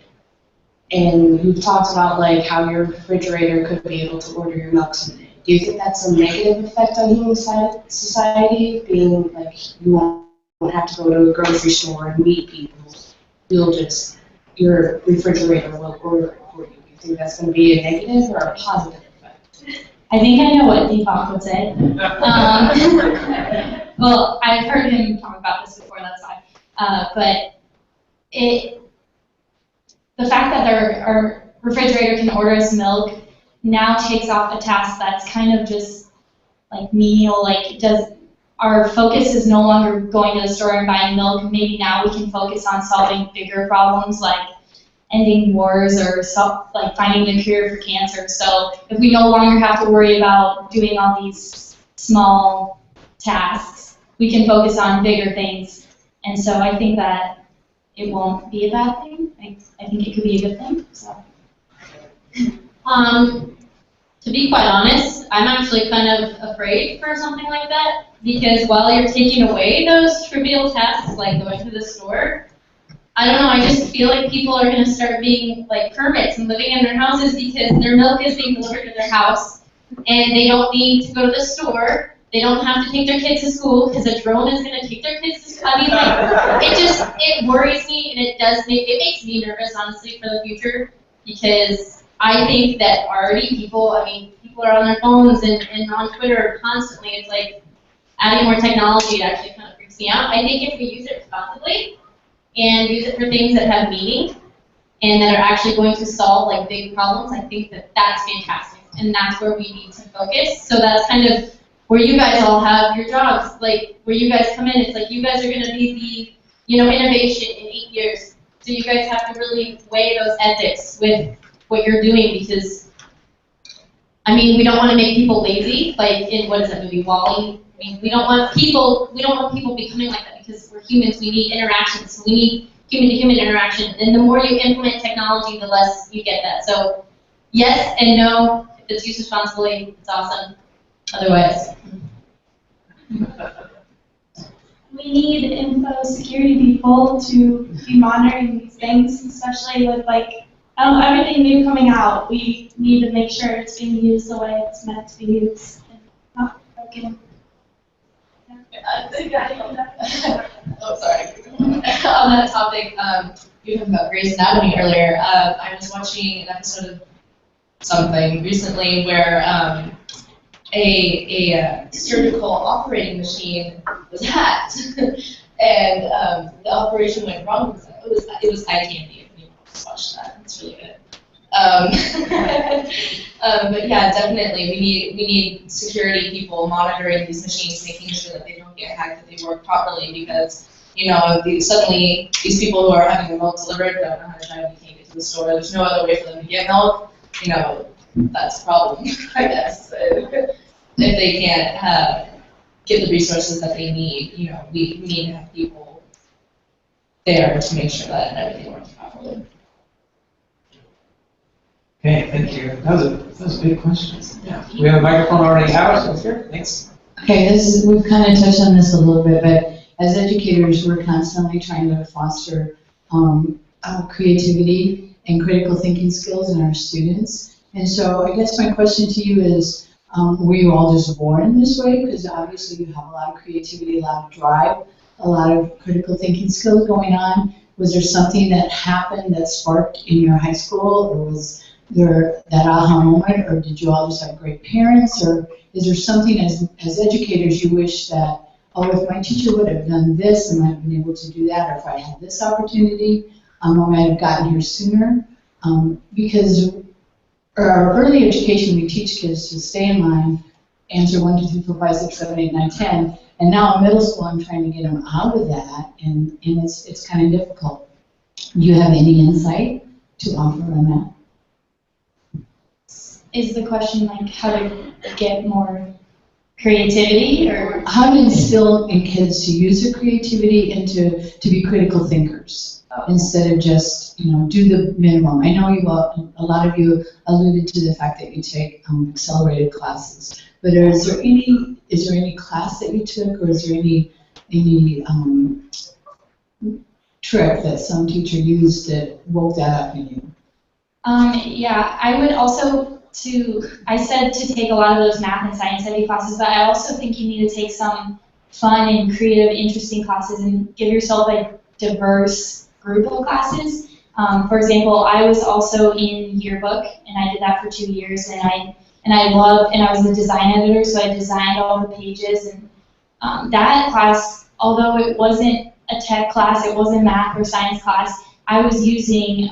S12: And you've talked about like how your refrigerator could be able to order your milk someday. Do you think that's a negative effect on human society, being like you won't have to go to a grocery store and meet people? Your refrigerator will order it for you. Do you think that's going to be a negative or a positive effect?
S10: I think I know what Deepak would say. Well, I've heard him talk about this before, that's why. But the fact that our refrigerator can order us milk now takes off a task that's kind of just like menial, our focus is no longer going to the store and buying milk. Maybe now we can focus on solving bigger problems like ending wars or finding a cure for cancer. So if we no longer have to worry about doing all these small tasks, we can focus on bigger things. And so I think that it won't be a bad thing. I think it could be a good thing. So.
S5: To be quite honest, I'm actually kind of afraid for something like that, because while you're taking away those trivial tasks like going to the store, I don't know, I just feel like people are going to start being like hermits and living in their houses because their milk is being delivered to their house and they don't need to go to the store. They don't have to take their kids to school because a drone is going to take their kids to school. I mean, like, it worries me, and it makes me nervous, honestly, for the future, because I think that already people are on their phones and on Twitter constantly. It's like adding more technology, it actually kind of freaks me out. I think if we use it responsibly and use it for things that have meaning and that are actually going to solve like big problems, I think that that's fantastic, and that's where we need to focus. So that's kind of where you guys all have your jobs, like where you guys come in. It's like you guys are going to be the innovation in 8 years. So you guys have to really weigh those ethics with what you're doing, because we don't want to make people lazy, like in what is that movie, WALL-E? We don't want people becoming like that, because we're humans. We need interaction. So we need human-to-human interaction. And the more you implement technology, the less you get that. So yes and no. If it's used responsibly, it's awesome. Otherwise.
S4: We need info security people to be monitoring these things, especially with everything new coming out. We need to make sure it's being used the way it's meant to be used and not broken.
S9: Oh, sorry. On that topic, you were talking about Grey's Anatomy earlier. I was watching an episode of something recently where a surgical operating machine was hacked, and the operation went wrong. It was eye candy. If you watch that, it's really good. But yeah, definitely, we need security people monitoring these machines, making sure that they don't get hacked, that they work properly, because suddenly these people who are having the milk delivered don't know how to drive, and can't get to the store. There's no other way for them to get milk. That's a problem, I guess. If they can't get the resources that they need, we need to have people there to make sure that everything works properly.
S2: Okay, thank you. That was a big question. Yeah. We have a microphone already out, so here. Thanks.
S12: Okay, we've kind of touched on this a little bit, but as educators, we're constantly trying to foster creativity and critical thinking skills in our students. And so I guess my question to you is, were you all just born this way? Because obviously you have a lot of creativity, a lot of drive, a lot of critical thinking skills going on. Was there something that happened that sparked in your high school, or was there that aha moment, or did you all just have great parents, or is there something as educators you wish that, if my teacher would have done this, I might have been able to do that, or if I had this opportunity, I might have gotten here sooner? Because our early education, we teach kids to stay in line, answer 1, 2, 3, 4, 5, 6, 7, 8, 9, 10, and now in middle school, I'm trying to get them out of that, and it's kind of difficult. Do you have any insight to offer on that?
S10: Is the question how to get more creativity, or
S12: how to instill in kids to use their creativity and to be critical thinkers?
S16: instead of just, do the minimum. I know a lot of you alluded to the fact that you take accelerated classes, but is there any class that you took, or is there any trick that some teacher used that woke that up in you?
S10: Yeah, I would also I said to take a lot of those math and science heavy classes, but I also think you need to take some fun and creative, interesting classes and give yourself a diverse group of classes. For example, I was also in yearbook, and I did that for 2 years, and I was a design editor, so I designed all the pages, and that class, although it wasn't a tech class, it wasn't math or science class, I was using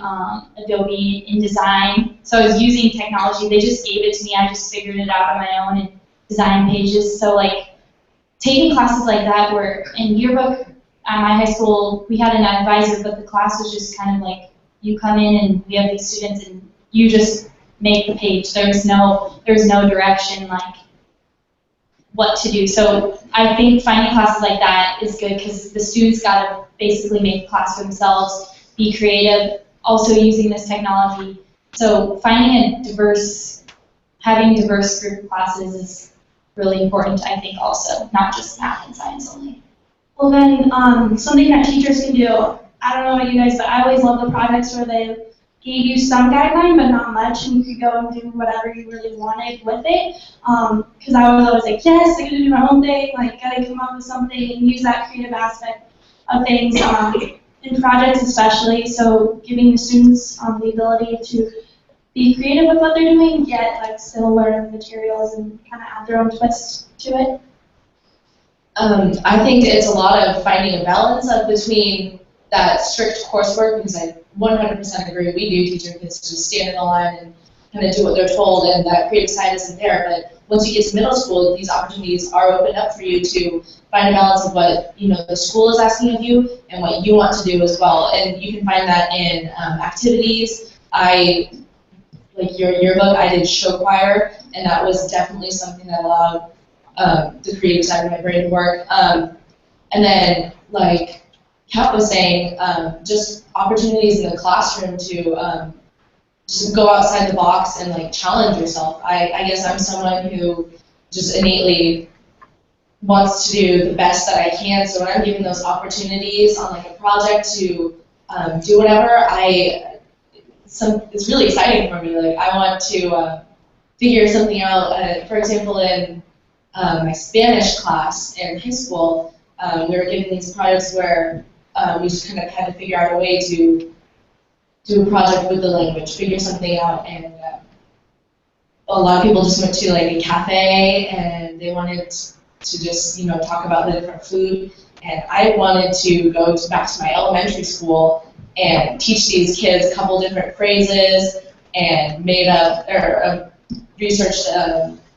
S10: Adobe InDesign, so I was using technology. They just gave it to me. I just figured it out on my own and designed pages. So like taking classes like that, where in yearbook at my high school we had an advisor, but the class was just kind of like you come in and we have these students and you just make the page. There's no direction like what to do. So I think finding classes like that is good because the students got to basically make the class for themselves. Be creative, also using this technology. So finding having a diverse group of classes is really important, I think, also, not just math and science only.
S4: Well then, something that teachers can do, I don't know about you guys, but I always love the projects where they gave you some guideline, but not much, and you could go and do whatever you really wanted with it. Because I was always like, yes, I gotta do my own thing, like, gotta come up with something and use that creative aspect of things. In projects especially, so giving the students the ability to be creative with what they're doing, yet like still learn materials and kind of add their own twist to it.
S9: I think it's a lot of finding a balance between that strict coursework, because I 100% agree, we do teach our kids to just stand in the line and kind of do what they're told, and that creative side isn't there. But once you get to middle school, these opportunities are opened up for you to find a balance of what the school is asking of you and what you want to do as well. And you can find that in activities. Like your yearbook, I did show choir, and that was definitely something that allowed the creative side of my brain to work. And then, like Kat was saying, just opportunities in the classroom to just go outside the box and like challenge yourself. I guess I'm someone who just innately wants to do the best that I can. So when I'm given those opportunities on like a project to do whatever, it's really exciting for me. Like I want to figure something out. For example, in my Spanish class in high school, we were given these projects where we just kind of had to figure out a way to do a project with the language, figure something out, and a lot of people just went to like a cafe and they wanted to just talk about the different food, and I wanted to go back to my elementary school and teach these kids a couple different phrases and made up or researched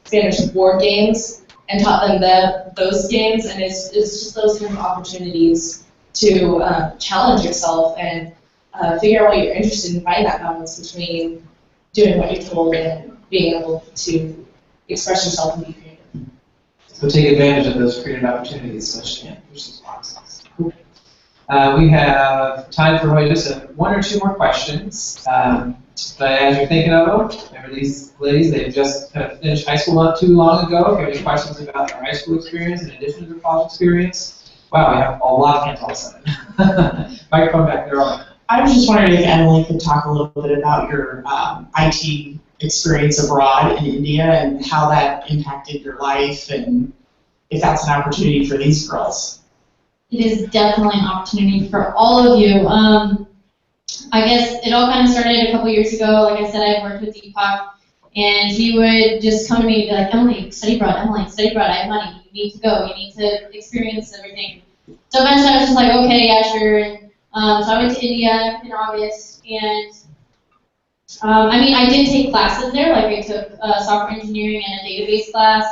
S9: Spanish board games and taught them those games, and it's just those kind of opportunities to challenge yourself and figure out what you're interested in, find that balance between doing what you're told and being able to express yourself and be creative.
S2: So take advantage of those creative opportunities so much you can push those boxes. Cool. We have time for just one or two more questions. But as you're thinking of them, remember these ladies, they've just kind of finished high school not too long ago. If you have any questions about their high school experience in addition to their college experience, wow, we have a lot of hands all of a sudden. Microphone back there on.
S17: I was just wondering if Emily could talk a little bit about your IT experience abroad in India and how that impacted your life, and if that's an opportunity for these girls.
S5: It is definitely an opportunity for all of you. I guess it all kind of started a couple years ago. Like I said, I worked with Deepak, and he would just come to me and be like, Emily, study abroad, I have money, you need to go, you need to experience everything. So eventually I was just like, okay, yeah, sure. And so I went to India in August, and I did take classes there, like I took software engineering and a database class.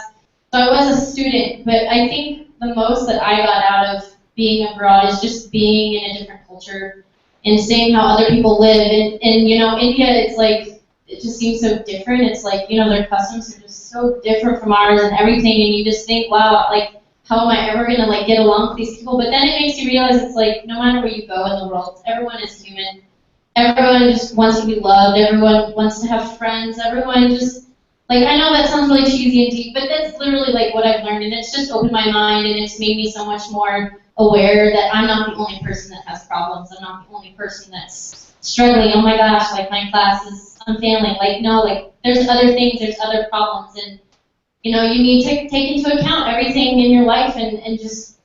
S5: So I was a student, but I think the most that I got out of being abroad is just being in a different culture and seeing how other people live. And India, it's like, it just seems so different. It's like, their customs are just so different from ours and everything, and you just think, wow, like, how am I ever gonna like get along with these people? But then it makes you realize it's like no matter where you go in the world, everyone is human. Everyone just wants to be loved. Everyone wants to have friends. Everyone just like I know that sounds really cheesy and deep, but that's literally like what I've learned, and it's just opened my mind, and it's made me so much more aware that I'm not the only person that has problems. I'm not the only person that's struggling. Oh my gosh, like my class is unfailing. Like no, like there's other things, there's other problems, and you know you need to take into account everything in your life and just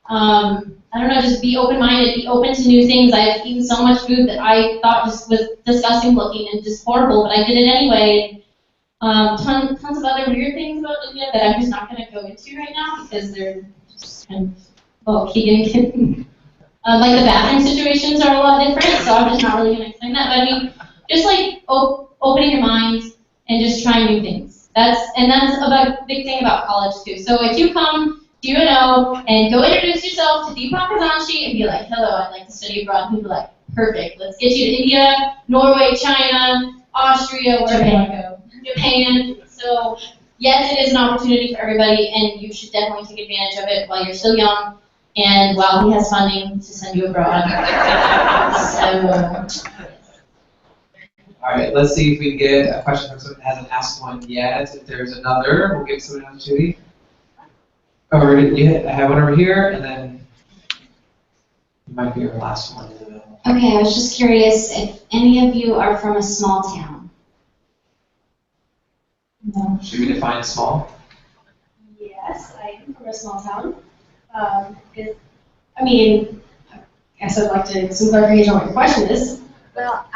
S5: I don't know, just be open-minded, be open to new things. I've eaten so much food that I thought just was disgusting looking and just horrible, but I did it anyway. Tons of other weird things about India that I'm just not going to go into right now because they're just kind of getting like the bathroom situations are a lot different, so I'm just not really going to explain that. But I mean, just like opening your mind and just trying new things. That's a big thing about college too. So if you come to UNO and go introduce yourself to Deepak Kazanchi and be like, hello, I'd like to study abroad, and he'll be like, perfect, let's get you to India, Norway, China, Austria, wherever you want to go. Japan. So yes, it is an opportunity for everybody, and you should definitely take advantage of it while you're still young and while he has funding to send you abroad. So.
S2: All right, let's see if we can get a question from someone that hasn't asked one yet. If there's another, we'll give someone an opportunity. Oh, I have one over here, and then it might be our last one in the middle.
S18: Okay, I was just curious if any of you are from a small town.
S3: No.
S2: Should we define small?
S3: Yes, I am from a small town. I guess I'd like to some clarification on what your question is.
S18: Well,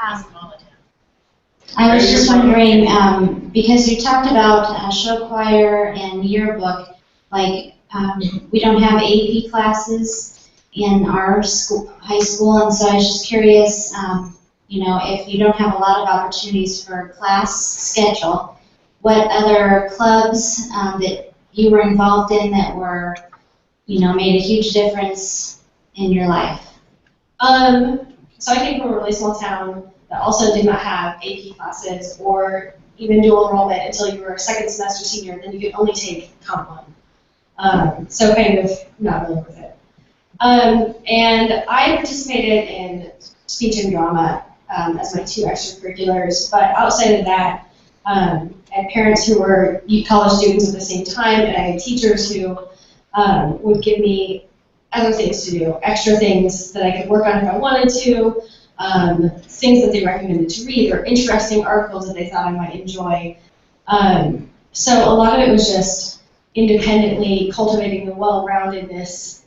S18: I was just wondering, because you talked about show choir and yearbook, like we don't have AP classes in our high school, and so I was just curious, if you don't have a lot of opportunities for class schedule, what other clubs that you were involved in that were, made a huge difference in your life?
S3: So I came from a really small town that also did not have AP classes or even dual enrollment until you were a second semester senior, and then you could only take Comp 1. So kind of not really worth it. And I participated in speech and drama as my 2 extracurriculars, but outside of that, I had parents who were college students at the same time, and I had teachers who would give me other things to do, extra things that I could work on if I wanted to, things that they recommended to read, or interesting articles that they thought I might enjoy. So a lot of it was just independently cultivating the well-roundedness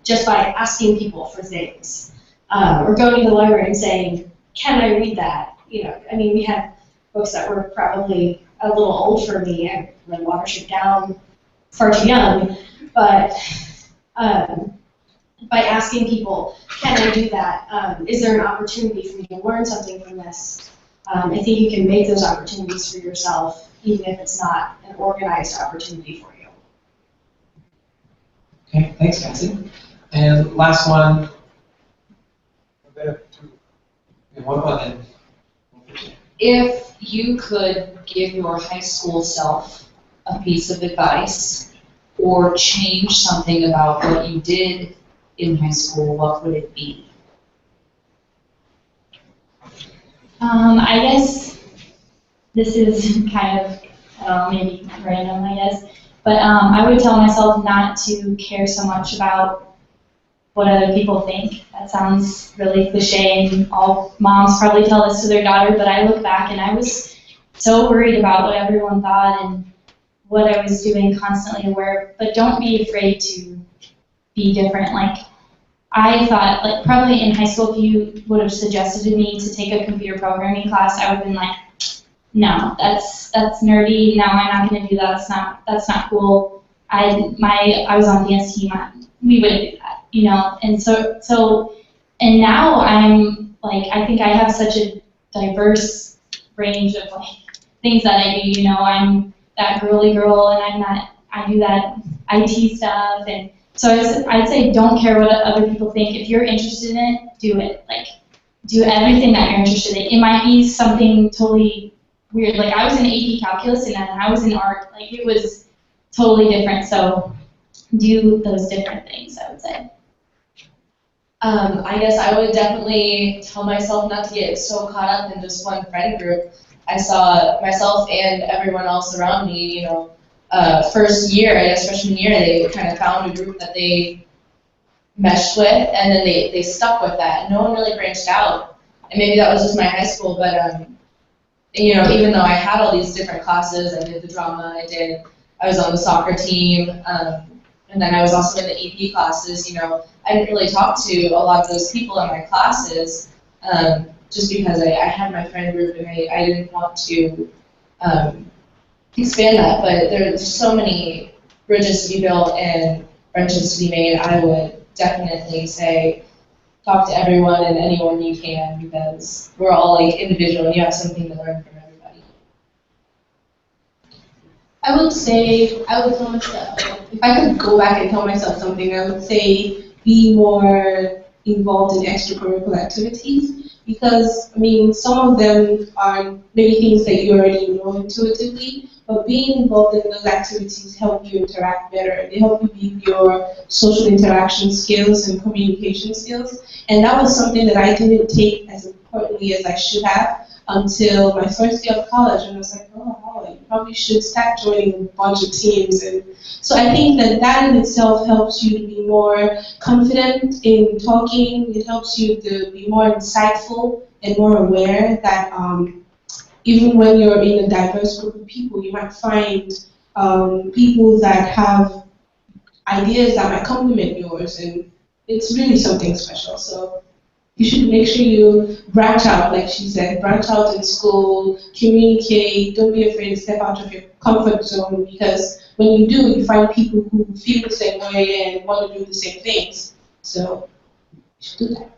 S3: just by asking people for things, or going to the library and saying, can I read that? We had books that were probably a little old for me. I read Watership Down far too young, but by asking people, can I do that? Is there an opportunity for me to learn something from this? I think you can make those opportunities for yourself, even if it's not an organized opportunity for you.
S2: Okay, thanks, Cassie. And last one. And what about then?
S9: If you could give your high school self a piece of advice or change something about what you did in high school, what would it be?
S10: I guess this is kind of maybe random, I guess, but I would tell myself not to care so much about what other people think. That sounds really cliche, and all moms probably tell this to their daughter, but I look back and I was so worried about what everyone thought and what I was doing, constantly aware. But don't be afraid to be different. Like, I thought, like, probably in high school, if you would have suggested to me to take a computer programming class, I would have been like, no, that's nerdy. No, I'm not going to do that. That's not cool. I was on the dance team. We wouldn't do that, And so now I'm like, I think I have such a diverse range of like things that I do. I'm that girly girl, and I do that IT stuff, and so I'd say don't care what other people think. If you're interested in it, do it. Like, do everything that you're interested in. It might be something totally weird. Like, I was in AP calculus and then I was in art. Like, it was totally different. So
S5: do those different things, I would say.
S6: I guess I would definitely tell myself not to get so caught up in just one friend group. I saw myself and everyone else around me, first year, I guess freshman year, they kind of found a group that they meshed with, and then they stuck with that. No one really branched out. And maybe that was just my high school, but even though I had all these different classes, I did the drama, I was on the soccer team, and then I was also in the EP classes, I didn't really talk to a lot of those people in my classes, just because I had my friend group and I didn't want to expand that, but there's so many bridges to be built and friendships to be made. I would definitely say talk to everyone and anyone you can, because we're all individual and you have something to learn from everybody. I would tell myself, if I could go back and tell myself something, I would say be more involved in extracurricular activities, because some of them are maybe things that you already know intuitively, but being involved in those activities help you interact better. They help you build your social interaction skills and communication skills. And that was something that I didn't take as importantly as I should have until my first year of college. And I was like, you probably should start joining a bunch of teams. And so I think that in itself helps you to be more confident in talking. It helps you to be more insightful and more aware that even when you're in a diverse group of people, you might find people that have ideas that might complement yours, and it's really something special. So you should make sure you branch out, like she said, branch out in school, communicate, don't be afraid to step out of your comfort zone, because when you do, you find people who feel the same way and want to do the same things. So you should do that.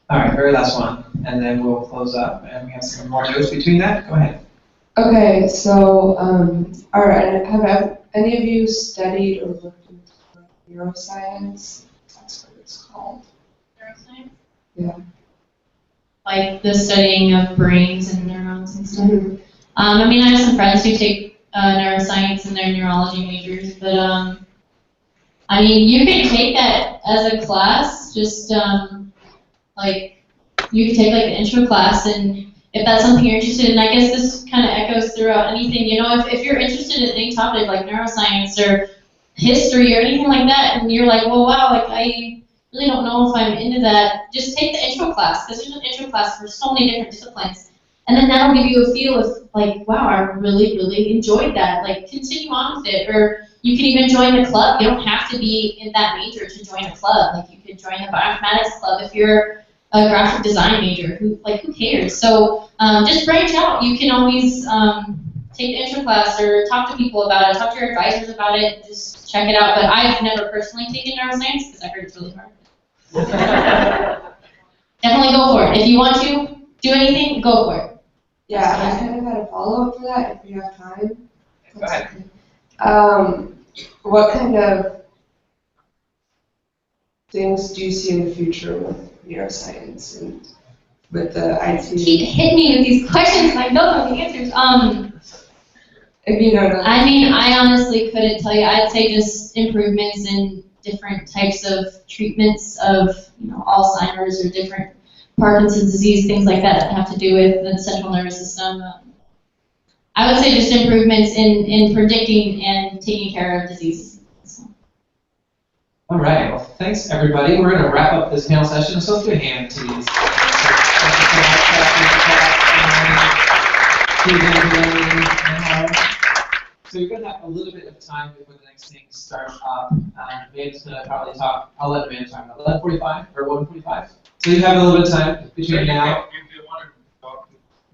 S2: All right, very last one, and then we'll close up, and we have some more notes between that. Go ahead.
S19: Okay, so, all right, have any of you studied or looked into neuroscience? That's what it's called.
S5: Neuroscience?
S19: Yeah.
S5: Like the studying of brains and neurons and stuff.
S19: Mm-hmm.
S5: I have some friends who take neuroscience in their neurology majors, but you can take that as a class, just you can take the intro class, and if that's something you're interested in, I guess this kind of echoes throughout anything, if you're interested in any topic like neuroscience or history or anything like that, and you're like, well, wow, I really don't know if I'm into that, just take the intro class, because there's an intro class for so many different disciplines, and then that'll give you a feel of wow, I really, really enjoyed that, continue on with it, or you can even join a club. You don't have to be in that major to join a club. You could join the bioinformatics club if you're a graphic design major. Who cares? So just branch out. You can always take the intro class or talk to people about it, talk to your advisors about it, just check it out. But I've never personally taken neuroscience because I heard it's really hard. Definitely go for it. If you want to do anything, go for it.
S19: Yeah, I kind of had a follow-up for that, if you have time.
S2: Go ahead.
S19: What kind of things do you see in the future with neuroscience and with the IT?
S5: Keep hitting me with these questions and I don't know the answers.
S19: If you know them.
S5: I honestly couldn't tell you. I'd say just improvements in different types of treatments of Alzheimer's or different Parkinson's disease, things like that have to do with the central nervous system. I would say just improvements in predicting and taking care of diseases.
S2: All right, well, thanks everybody. We're going to wrap up this panel session, so let's give a hand to these. So you're going to have a little bit of time before the next thing starts up. Amanda's going to probably talk. I'll let Amanda talk about 11:45 or 1:45. So you have a little bit of time between now.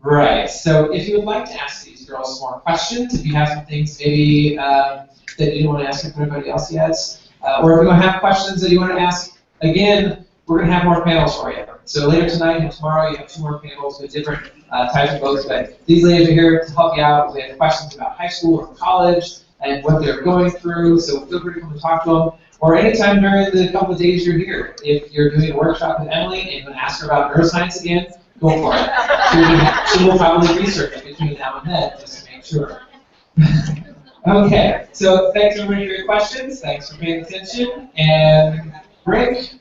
S2: Right. So if you would like to ask these girls more questions, if you have some things maybe that you didn't want to ask everybody else yet, or if you have questions that you want to ask, again, we're going to have more panels for you. So later tonight and tomorrow, you have 2 more panels with different types of folks. But these ladies are here to help you out with questions about high school or college and what they're going through. So feel free to come and talk to them. Or anytime during the couple of days you're here. If you're doing a workshop with Emily and you want to ask her about neuroscience again, go for it. She will probably research between now and then just to make sure. Okay, so thanks everybody for your questions. Thanks for paying attention, and break.